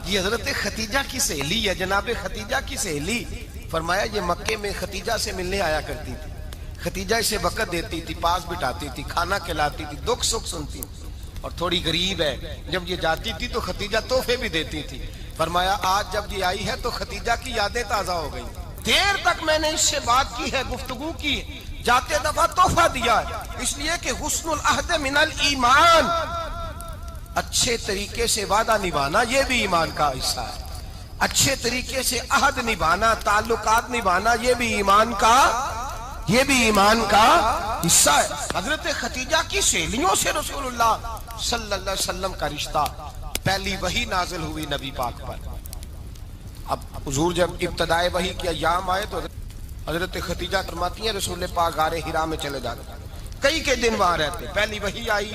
یہ حضرت ختیجہ کی سہیلی ہے، جناب ختیجہ کی سہیلی. فرمایا یہ مکے میں ختیجہ سے ملنے آیا کرتی تھی. ختیجہ اسے وقت دیتی تھی، پاس بٹھاتی تھی، کھانا کھلاتی تھی، دکھ سکھ سنتی تھی. اور تھوڑی غریب ہے، جب یہ جاتی تھی تو ختیجہ تحفے بھی دیتی تھی. فرمایا آج جب یہ آئی ہے تو ختیجہ کی یادیں تازہ ہو گئی. دیر تک میں نے اس سے بات کی ہے، گفتگو کی، جاتے دفعہ تحفہ دیا ہے، اس لیے کہ حسن العہد من الایمان، اچھے طریقے سے وعدہ نبھانا یہ بھی ایمان کا حصہ ہے. اچھے طریقے سے عہد نبھانا، تعلقات نبھانا یہ بھی ایمان کا حصہ ہے. حضرت ختیجہ کی سہیلیوں سے رسول اللہ صلی اللہ علیہ وسلم کا رشتہ. پہلی وحی نازل ہوئی نبی پاک پر. اب حضور جب ابتدائے وحی کے ایام آئے تو حضرت ختیجہ فرماتی ہیں رسول پاک غار حرا میں چلے جاتے، کئی کے دن وہاں رہتے. پہلی وحی آئی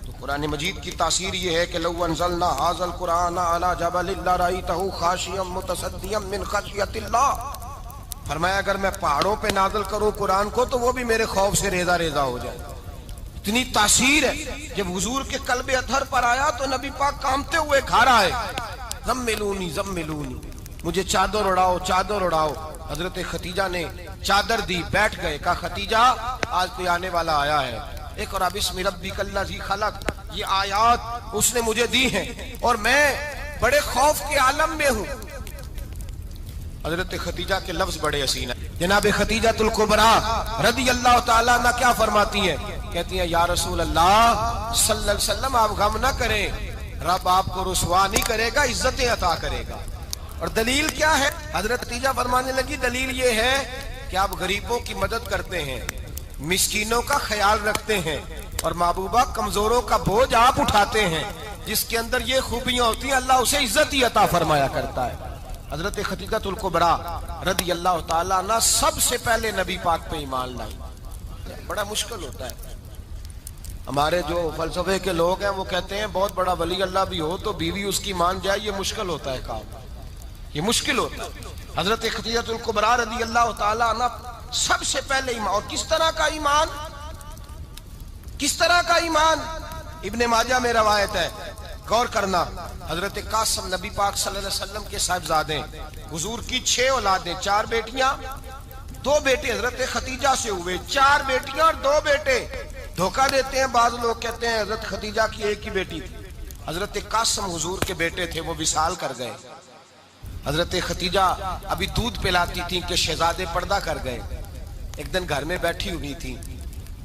تو قرآن مجید کی تاثیر یہ ہے کہ لو انزلنا ھذا القرآن علی جبل لرأیتہ خاشعا متصدعا من خشیۃ اللہ. فرمایا اگر میں پہاڑوں پہ نازل کروں قرآن کو تو وہ بھی میرے خوف سے ریزہ ریزہ ہو جائے. اتنی تاثیر ہے. جب حضور کے قلب اطہر پر آیا تو نبی پاک کامتے ہوئے گھر آئے. زملونی زملونی، مجھے چادر اڑاؤ چادر اڑاؤ. حضرت ختیجہ نے چادر دی، بیٹھ گئے. کہا ختیجہ آج کوئی آنے والا آیا ہے. اقرأ بسم ربک الذی خلق، یہ آیات اس نے مجھے دی ہیں اور میں بڑے خوف کے عالم میں ہوں. حضرت ختیجہ کے لفظ بڑے حسین ہیں. جناب ختیجہ الکبریٰ رضی اللہ تعالیٰ عنہ کیا فرماتی ہیں؟ کہتی ہیں یا رسول اللہ صلی اللہ علیہ وسلم آپ غم نہ کریں، رب آپ کو رسوا نہیں کرے گا، عزتیں عطا کرے گا. اور دلیل کیا ہے؟ حضرت ختیجہ فرمانے لگی دلیل یہ ہے کہ آپ غریبوں کی مدد کرتے ہیں، مسکینوں کا خیال رکھتے ہیں، اور محبوبہ کمزوروں کا بوجھ آپ اٹھاتے ہیں. جس کے اندر یہ خوبیاں ہوتی ہیں اللہ اسے عزت ہی عطا فرمایا کرتا ہے. حضرت ختیجہ الکبریٰ رضی اللہ تعالیٰ عنہ سب سے پہلے نبی پاک پہ ایمان لائی. بڑا مشکل ہوتا ہے. ہمارے جو فلسفے کے لوگ ہیں وہ کہتے ہیں بہت بڑا ولی اللہ بھی ہو تو بیوی اس کی مان جائے، یہ مشکل ہوتا ہے کام، یہ مشکل ہوتا ہے. حضرت ختیجہ الکبریٰ رضی اللہ تعالیٰ عنہ سب سے پہلے ایمان. اور کس طرح کا ایمان؟ کس طرح کا ایمان؟ ابن ماجہ میں روایت ہے، غور کرنا. حضرت قاسم نبی پاک صلی اللہ علیہ وسلم کے صاحبزادے، حضور کی 6 اولادیں، 4 بیٹیاں 2 بیٹے حضرت ختیجہ سے ہوئے، 4 بیٹیاں اور 2 بیٹے. دھوکہ دیتے ہیں بعض لوگ، کہتے ہیں حضرت ختیجہ کی ایک ہی بیٹی تھی. حضرت قاسم حضور کے بیٹے تھے، وہ وصال کر گئے. حضرت ختیجہ ابھی دودھ پلاتی تھی کہ شہزادے پردہ کر گئے. ایک دن گھر میں بیٹھی ہوئی تھی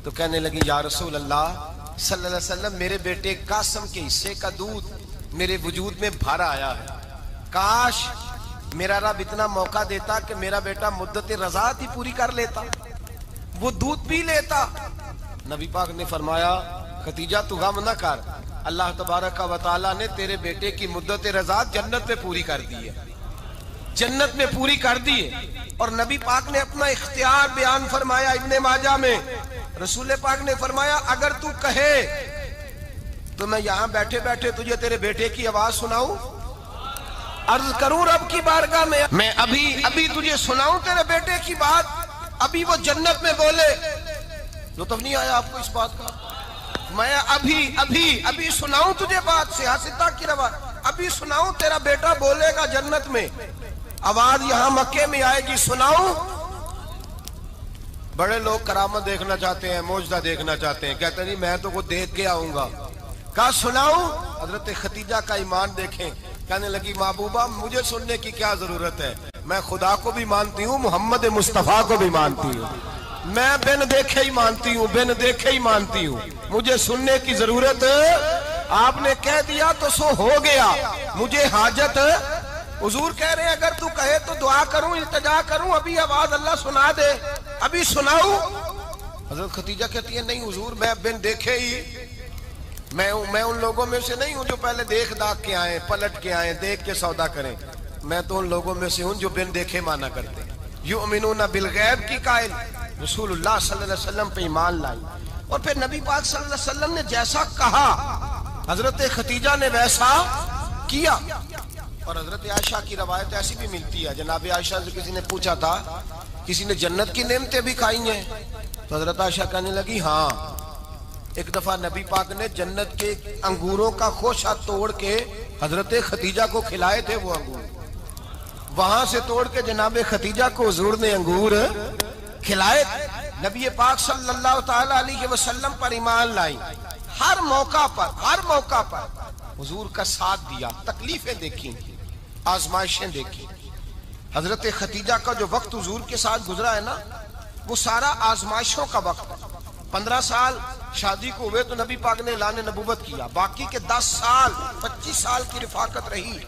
تو کہنے لگی یا رسول اللہ صلی اللہ علیہ وسلم میرے بیٹے قاسم کے حصے کا دودھ میرے وجود میں بھارا آیا ہے، کاش میرا رب اتنا موقع دیتا کہ میرا بیٹا مدت رضاعت ہی پوری کر لیتا، وہ دودھ پی لیتا. نبی پاک نے فرمایا ختیجہ تو غم نہ کر، اللہ تبارک و تعالیٰ نے تیرے بیٹے کی مدت رضاعت جنت میں پوری کر دی ہے، جنت میں پوری کر دی ہے. اور نبی پاک نے اپنا اختیار بیان فرمایا ابن ماجہ میں. رسول پاک نے فرمایا اگر تو کہے تو میں یہاں بیٹھے بیٹھے تجھے تیرے بیٹے کی آواز سناؤں. عرض کروں رب کی بارگاہ میں ابھی تجھے سناؤں تیرے بیٹے کی بات، ابھی وہ جنت میں بولے، لطف نہیں آیا آپ کو اس بات کا؟ میں ابھی سناؤں تجھے بات، سیاستہ کی روایت، ابھی سناؤں تیرا بیٹا بولے گا جنت میں، آواز یہاں مکے میں آئے گی، سناؤں؟ بڑے لوگ کرامت دیکھنا چاہتے ہیں، معجزہ دیکھنا چاہتے ہیں، کہتے ہیں نہیں میں تو وہ دیکھ کے آؤں گا، کہا سناؤں؟ حضرت خدیجہ کا ایمان دیکھیں، کہنے لگی محبوبہ مجھے سننے کی کیا ضرورت ہے، میں خدا کو بھی مانتی ہوں، محمد مصطفیٰ کو بھی مانتی ہوں، میں بن دیکھے ہی مانتی ہوں، مجھے سننے کی ضرورت آپ نے کہہ دیا تو سو ہو گیا، مجھے حاجت حضور کہہ رہے ہیں اگر تو کہے تو دعا کروں، التجا کروں، ابھی آواز اللہ سنا دے، ابھی سناؤں؟ حضرت خدیجہ کہتی ہے نہیں حضور میں بن دیکھے ہی، میں ان لوگوں میں سے نہیں ہوں جو پہلے دیکھ داکھ کے آئیں، پلٹ کے آئیں، دیکھ کے سودا کریں، میں تو ان لوگوں میں سے ہوں جو بن دیکھے مانا کرتے ہیں، یؤمنون بالغیب کی قائل، رسول اللہ صلی اللہ علیہ وسلم پہ ایمان لائی، اور پھر نبی پاک صلی اللہ علیہ وسلم نے جیسا کہا حضرت خدیجہ نے ویسا کیا۔ اور حضرت عائشہ کی روایت ایسی بھی ملتی ہے، جناب عائشہ سے کسی نے پوچھا تھا کسی نے جنت کی نعمتیں بھی کھائی ہیں؟ تو حضرت عائشہ کہنے لگی ہاں، ایک دفعہ نبی پاک نے جنت کے انگوروں کا خوشہ توڑ کے حضرت خدیجہ کو کھلائے تھے، وہ انگور وہاں سے توڑ کے جناب خدیجہ کو حضور نے انگور کھلائے تھے۔ نبی پاک صلی اللہ تعالی علیہ وسلم پر ایمان لائی، ہر موقع پر حضور کا ساتھ دیا، تکلیفیں دیکھی، آزمائشیں دیکھی۔ حضرت خدیجہ کا جو وقت حضور کے ساتھ گزرا ہے نا، وہ سارا آزمائشوں کا وقت ہے۔ 15 سال شادی کو ہوئے تو نبی پاک نے اعلان نبوت کیا، باقی کے 10 سال 25 سال کی رفاقت رہی،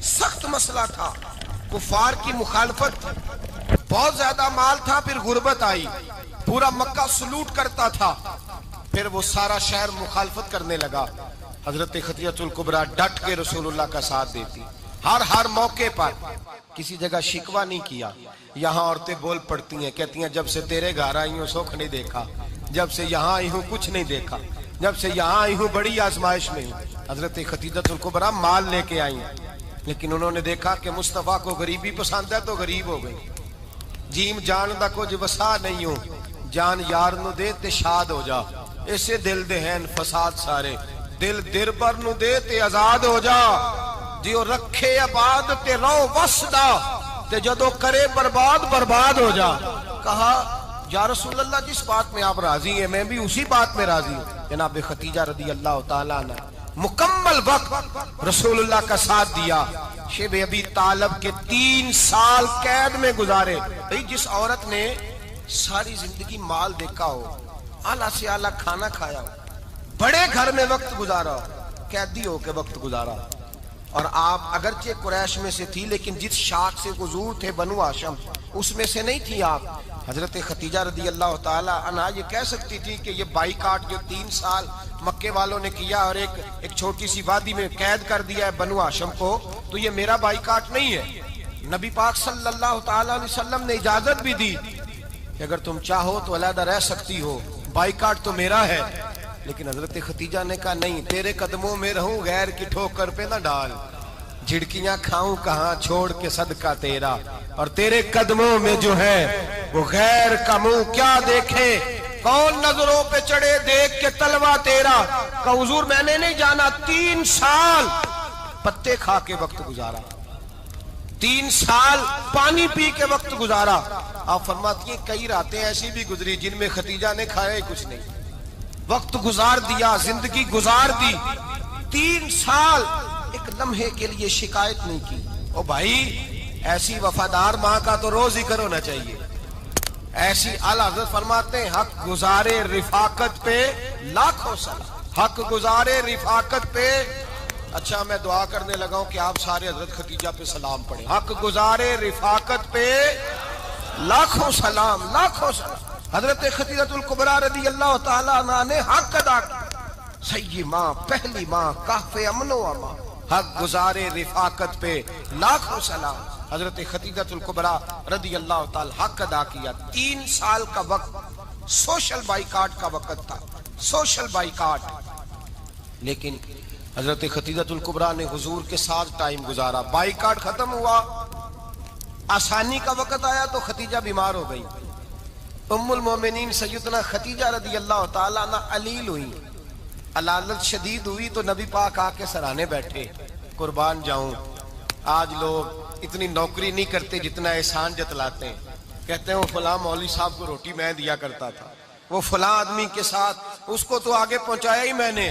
سخت مسئلہ تھا، کفار کی مخالفت، بہت زیادہ مال تھا، پھر غربت آئی، پورا مکہ سلوٹ کرتا تھا، پھر وہ سارا شہر مخالفت کرنے لگا، حضرت خدیجہ الکبریٰ ڈٹ کے رسول اللہ کا ساتھ دیتی، ہر موقع پر کسی جگہ شکوہ نہیں کیا۔ یہاں عورتیں بول پڑتی ہیں، کہتی ہیں جب سے تیرے گھر آئی ہوں سکھ نہیں دیکھا، جب سے یہاں آئی ہوں کچھ نہیں دیکھا، جب سے یہاں آئی ہوں بڑی آزمائش میں ہوں۔ حضرت خدیجہ الکبریٰ مال لے کے آئی ہیں، لیکن انہوں نے دیکھا کہ مصطفیٰ کو غریبی پسند ہے تو غریب ہو گئی، جیم جان دا کچھ وسا نہیں ہوں، جان یار نو دے تے شاد ہو جا، اسے دل دے ہیں فساد سارے، دل دربر نو دے تے آزاد ہو جا، دیو رکھے آباد تے رو وسدا تے جدو کرے برباد ہو جا۔ کہا یا رسول اللہ جس بات میں آپ راضی ہیں میں بھی اسی بات میں راضی ہوں۔ جناب خدیجہ رضی اللہ تعالیٰ عنہ مکمل وقت رسول اللہ کا ساتھ دیا، شیب ابی طالب کے 3 سال قید میں گزارے۔ جس عورت نے ساری زندگی مال دیکھا ہو، اعلیٰ سے اعلیٰ کھانا کھایا ہو، بڑے گھر میں وقت گزارا ہو، قیدی ہو کے وقت گزارا، اور آپ اگرچہ قریش میں سے تھی لیکن جس شاخ سے حضور تھے بنو ہاشم اس میں سے نہیں تھی آپ۔ حضرت خدیجہ رضی اللہ تعالی عنہ یہ کہہ سکتی تھی کہ یہ بائیکاٹ جو 3 سال مکے والوں نے کیا اور ایک چھوٹی سی وادی میں قید کر دیا ہے بنو ہاشم کو، تو یہ میرا بائیکاٹ نہیں ہے۔ نبی پاک صلی اللہ تعالی علیہ وسلم نے اجازت بھی دی کہ اگر تم چاہو تو علیحدہ رہ سکتی ہو، بائیکاٹ تو میرا ہے۔ لیکن حضرت خدیجہ نے کہا نہیں، تیرے قدموں میں رہوں، غیر کی ٹھوکر پہ نہ ڈال، جھڑکیاں کھاؤں کہاں چھوڑ کے صدقہ تیرا، اور تیرے قدموں میں جو ہے وہ غیر کا منہ کیا دیکھے، کون نظروں پہ چڑھے دیکھ کے تلوا تیرا۔ کہ حضور میں نے نہیں جانا، 3 سال پتے کھا کے وقت گزارا، 3 سال پانی پی کے وقت گزارا۔ آپ فرماتی ہیں کئی راتیں ایسی بھی گزری جن میں خدیجہ نے کھایا ہی کچھ نہیں، وقت گزار دیا، زندگی گزار دی، 3 سال ایک لمحے کے لیے شکایت نہیں کی۔ او بھائی ایسی وفادار ماں کا تو روز ذکر ہونا چاہیے۔ ایسی اعلیٰ حضرت فرماتے ہیں حق گزارے رفاقت پہ لاکھوں سلام، حق گزارے رفاقت پہ۔ اچھا میں دعا کرنے لگا ہوں کہ آپ سارے حضرت خدیجہ پہ سلام پڑھیں۔ حق گزارے رفاقت پہ لاکھوں سلام، لاکھوں سلام۔ حضرت خدیجہ الکبریٰ رضی اللہ تعالیٰ عنہ نے حق ادا کیا، سیدی ماں، پہلی ماں، کہف امن و امان، حق گزارے رفاقت پہ لاکھوں سلام۔ حضرت خدیجہ الکبریٰ رضی اللہ تعالی حق ادا کیا۔ 3 سال کا وقت سوشل بائیکاٹ کا وقت تھا، سوشل بائیکاٹ، لیکن حضرت خدیجہ الکبریٰ نے حضور کے ساتھ ٹائم گزارا، بائیکاٹ ختم ہوا، آسانی کا وقت آیا تو خدیجہ بیمار ہو گئی۔ ام المومنین سیدنا خدیجہ رضی اللہ تعالیٰ عنہ علیل ہوئی، علالت شدید ہوئی تو نبی پاک آ کے سرانے بیٹھے، قربان جاؤں آج لوگ اتنی نوکری نہیں کرتے جتنا احسان جتلاتے ہیں، کہتے ہیں وہ فلاں مولوی صاحب کو روٹی میں دیا کرتا تھا، وہ فلاں آدمی کے ساتھ اس کو تو آگے پہنچایا ہی میں نے۔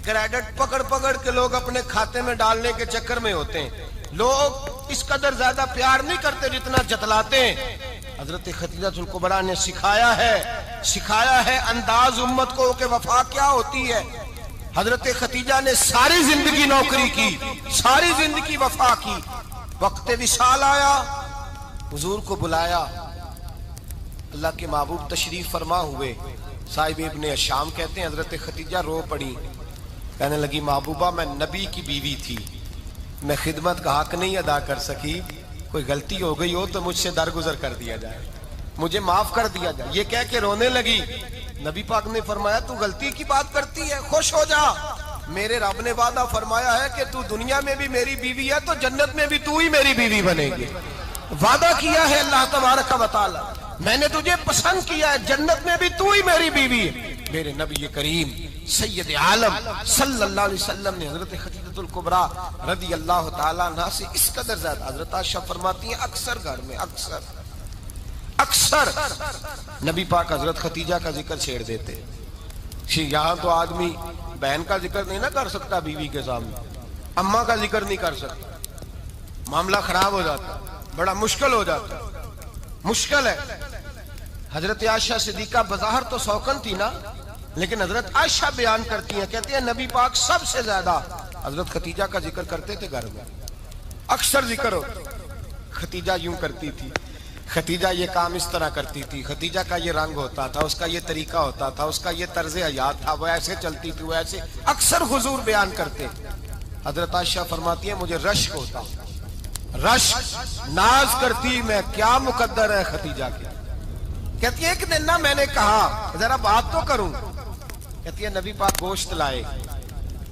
کریڈٹ پکڑ پکڑ کے لوگ اپنے کھاتے میں ڈالنے کے چکر میں ہوتے ہیں، لوگ اس قدر زیادہ پیار نہیں کرتے جتنا جتلاتے ہیں۔ حضرت خدیجہ الکبریٰ نے سکھایا ہے انداز امت کو کہ وفا کیا ہوتی ہے۔ حضرت خدیجہ نے ساری زندگی نوکری کی، ساری زندگی وفا کی، وقت وصال آیا، حضور کو بلایا، اللہ کے محبوب تشریف فرما ہوئے، صاحب ابن الشام کہتے ہیں حضرت خدیجہ رو پڑی، کہنے لگی محبوبہ میں نبی کی بیوی تھی، میں خدمت کا حق نہیں ادا کر سکی، کوئی غلطی ہو گئی ہو تو مجھ سے درگزر کر دیا جائے، مجھے معاف کر دیا جائے۔ یہ کہہ کے رونے لگی، نبی پاک نے فرمایا تو غلطی کی بات کرتی ہے، خوش ہو جا، میرے رب نے وعدہ فرمایا ہے کہ تو دنیا میں بھی میری بیوی ہے تو جنت میں بھی تو ہی میری بیوی بنے گی، وعدہ کیا ہے اللہ تبارک و تعالی، میں نے تجھے پسند کیا ہے، جنت میں بھی تو ہی میری بیوی ہے۔ میرے نبی کریم سید عالم صلی اللہ علیہ وسلم نے حضرت خدیجہ الکبریٰ رضی اللہ تعالیٰ عنہ سے اس قدر زیادہ، حضرت عائشہ فرماتی ہیں اکثر گھر میں اکثر نبی پاک حضرت خدیجہ کا ذکر چھیڑ دیتے۔ یہاں تو آدمی بہن کا ذکر نہیں نہ کر سکتا بیوی کے سامنے، اماں کا ذکر نہیں کر سکتا، معاملہ خراب ہو جاتا، بڑا مشکل ہو جاتا، مشکل ہے۔ حضرت عائشہ صدیقہ بظاہر تو سوکن تھی نا، لیکن حضرت عائشہ بیان کرتی ہیں، کہتی ہیں نبی پاک سب سے زیادہ حضرت خدیجہ کا ذکر کرتے تھے گھر میں، اکثر ذکر ہو۔ خدیجہ یوں کرتی تھی، خدیجہ یہ کام اس طرح کرتی تھی، خدیجہ کا یہ رنگ ہوتا تھا، اس کا یہ طریقہ ہوتا تھا، اس کا یہ طرز حیات تھا، وہ ایسے چلتی تھی، وہ ایسے، اکثر حضور بیان کرتے۔ حضرت عائشہ فرماتی ہیں مجھے رشک ہوتا، رشک، ناز کرتی میں کیا مقدر ہے خدیجہ کی۔ کہتی ہے ایک دن نا میں نے کہا ذرا بات تو کروں، کہتی ہے نبی پاک گوشت لائے،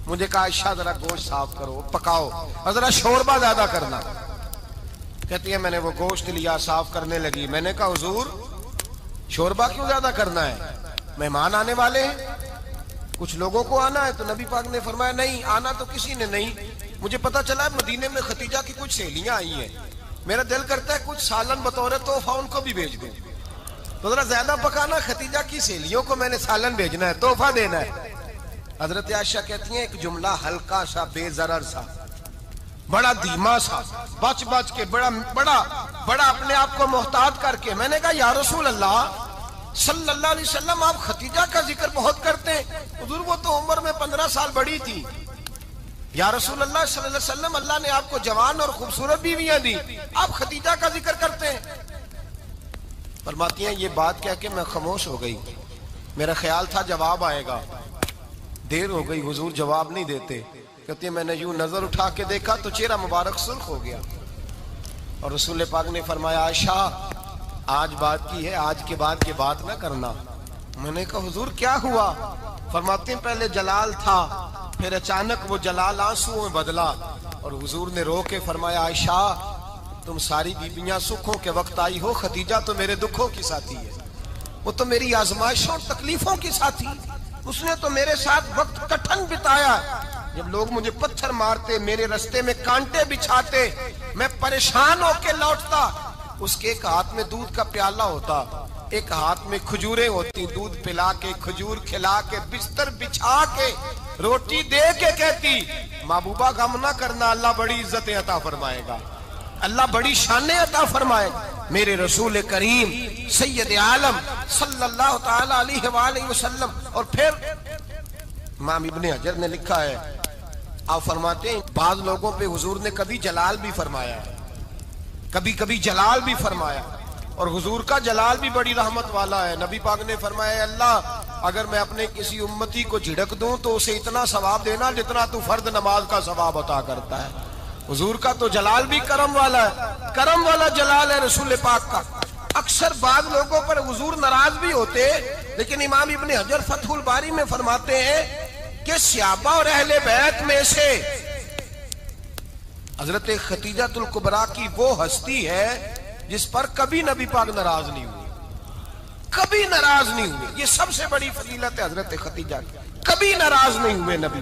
مجھے کہا عائشہ ذرا گوشت صاف کرو، پکاؤ اور ذرا شوربہ زیادہ کرنا۔ کہتی ہے میں نے وہ گوشت لیا، صاف کرنے لگی، میں نے کہا حضور شوربہ کیوں زیادہ کرنا ہے، مہمان آنے والے ہیں، کچھ لوگوں کو آنا ہے۔ تو نبی پاک نے فرمایا نہیں آنا تو کسی نے نہیں، مجھے پتا چلا ہے مدینے میں خدیجہ کی کچھ سہیلیاں آئی ہیں، میرا دل کرتا ہے کچھ سالن بطور تحفہ ان کو بھی بھیج دوں، تو ذرا زیادہ پکانا، خدیجہ کی سہیلیوں کو میں نے سالن بھیجنا ہے، تحفہ دینا ہے۔ حضرت عائشہ کہتی ہیں ایک جملہ ہلکا سا، بے ضرر سا، بڑا دھیما سا، بچ کے بڑا اپنے آپ کو محتاط کر کے، میں نے کہا یا رسول اللہ صلی اللہ علیہ وسلم آپ خدیجہ کا ذکر بہت کرتے ہیں، حضور وہ تو عمر میں 15 سال بڑی تھی، یا رسول اللہ صلی اللہ علیہ وسلم اللہ نے آپ کو جوان اور خوبصورت بیویاں دی، آپ خدیجہ کا ذکر کرتے ہیں۔ فرماتی ہیں یہ بات کہہ کے میں خاموش ہو گئی، میرا خیال تھا جواب آئے گا، دیر ہو گئی، حضور جواب نہیں دیتے۔ کہتی ہے میں نے یوں نظر اٹھا کے دیکھا تو چہرہ مبارک سرخ ہو گیا، اور رسول پاک نے فرمایا عائشہ آج بات کی ہے، آج کے بعد یہ بات نہ کرنا۔ میں نے کہا حضور کیا ہوا؟ فرماتے ہیں پہلے جلال تھا، پھر اچانک وہ جلال آنسو میں بدلا، اور حضور نے رو کے فرمایا عائشہ تم ساری بیویاں سکھوں کے وقت آئی ہو، خدیجہ تو میرے دکھوں کی ساتھی ہے، وہ تو میری آزمائشوں اور تکلیفوں کی ساتھی، اس نے تو میرے ساتھ وقت کٹھن بتایا، جب لوگ مجھے پتھر مارتے، میرے رستے میں کانٹے بچھاتے، میں پریشان ہو کے لوٹتا، اس کے ایک ہاتھ میں دودھ کا پیالہ ہوتا، ایک ہاتھ میں کھجوریں ہوتی، دودھ پلا کے، کھجور کھلا کے، بستر بچھا کے، روٹی دے کے کہتی محبوبہ غم نہ کرنا، اللہ بڑی عزتیں عطا فرمائے گا، اللہ بڑی شانیں عطا فرمائے گا۔ میرے رسول کریم سید عالم صلی اللہ تعالی علیہ وآلہ وسلم۔ اور پھر امام ابن حجر نے لکھا ہے، آپ فرماتے ہیں بعض لوگوں پہ حضور نے کبھی جلال بھی فرمایا، کبھی جلال بھی فرمایا، اور حضور کا جلال بھی بڑی رحمت والا ہے۔ نبی پاک نے فرمایا اللہ اگر میں اپنے کسی امتی کو جھڑک دوں تو اسے اتنا ثواب دینا جتنا تو فرض نماز کا ثواب عطا کرتا ہے۔ حضور کا تو جلال بھی کرم والا ہے، کرم والا جلال ہے رسول پاک کا۔ اکثر بعض لوگوں پر حضور ناراض بھی ہوتے، لیکن امام ابن حجر فتح الباری میں فرماتے ہیں کہ صحابہ اور اہل بیت میں سے حضرت خدیجہ الکبریٰ کی وہ ہستی ہے جس پر کبھی نبی پاک ناراض نہیں ہوئے، کبھی ناراض نہیں ہوئے. یہ سب سے بڑی فضیلت ہے حضرت خدیجہ کی. کبھی ناراض نہیں ہوئے نبی،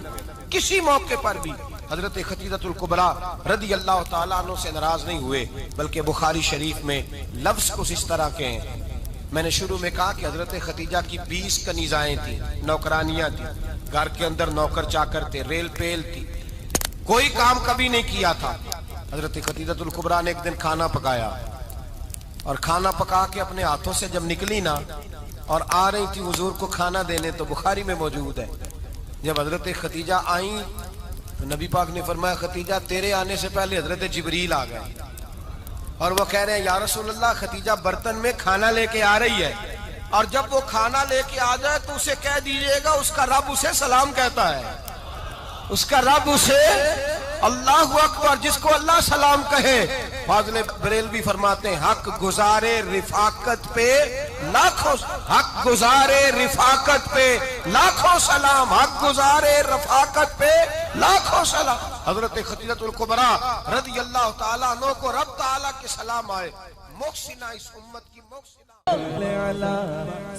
کسی موقع پر بھی حضرت خدیجہ الکبریٰ رضی اللہ تعالیٰ عنہ سے ناراض نہیں ہوئے. بلکہ بخاری شریف میں لفظ کچھ اس طرح کے ہیں. میں نے شروع میں کہا کہ حضرت خدیجہ کی 20 کنیزائیں تھیں، نوکرانیاں تھیں، گھر کے اندر نوکر چاکر تھے، ریل پیل تھی، کوئی کام کبھی نہیں کیا تھا. حضرت خدیجہ الکبریٰ نے ایک دن کھانا پکایا، اور کھانا پکا کے اپنے ہاتھوں سے جب نکلی نا اور آ رہی تھی حضور کو کھانا دینے، تو بخاری میں موجود ہے جب حضرت خدیجہ آئیں تو نبی پاک نے فرمایا خدیجہ تیرے آنے سے پہلے حضرت جبریل آ گئے، اور وہ کہہ رہے ہیں یا رسول اللہ خدیجہ برتن میں کھانا لے کے آ رہی ہے، اور جب وہ کھانا لے کے آ جائے تو اسے کہہ دیجئے گا اس کا رب اسے سلام کہتا ہے، اس کا رب اسے اللہ اکبر، جس کو اللہ سلام کہے. فاضل بریلوی فرماتے ہیں حق گزارے رفاقت پہ لاکھوں، حق گزارے رفاقت پہ لاکھوں سلام، حق گزارے رفاقت پہ لاکھوں سلام. حضرت خدیجہ الکبریٰ رضی اللہ تعالیٰ عنہ کو رب تعالیٰ کے سلام آئے. محسنہ اس امت کی محسنہ.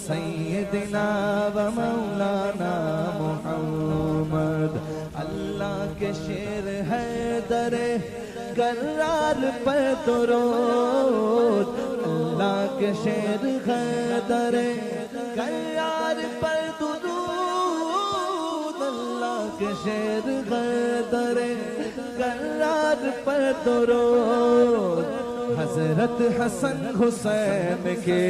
سیدنا و مولانا محمد، اللہ کے شیر ہے در کرار پر درود، اللہ کے شیر ہے در کرار پر درود، اللہ کے شیر ہے در کرار پر درود. حضرت حسن حسین کے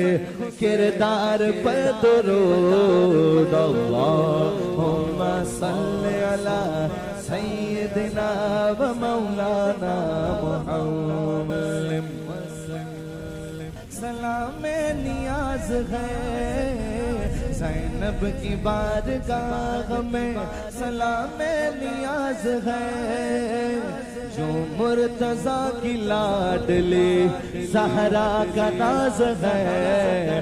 کردار پر درود. اللہم صلی علی سیدنا و مولانا محمد. سلام نیاز ہے زینب کی بارگاہ میں، سلام نیاز ہے جو مرتضیٰ کی لاڈلی زہرا کا ناز ہے.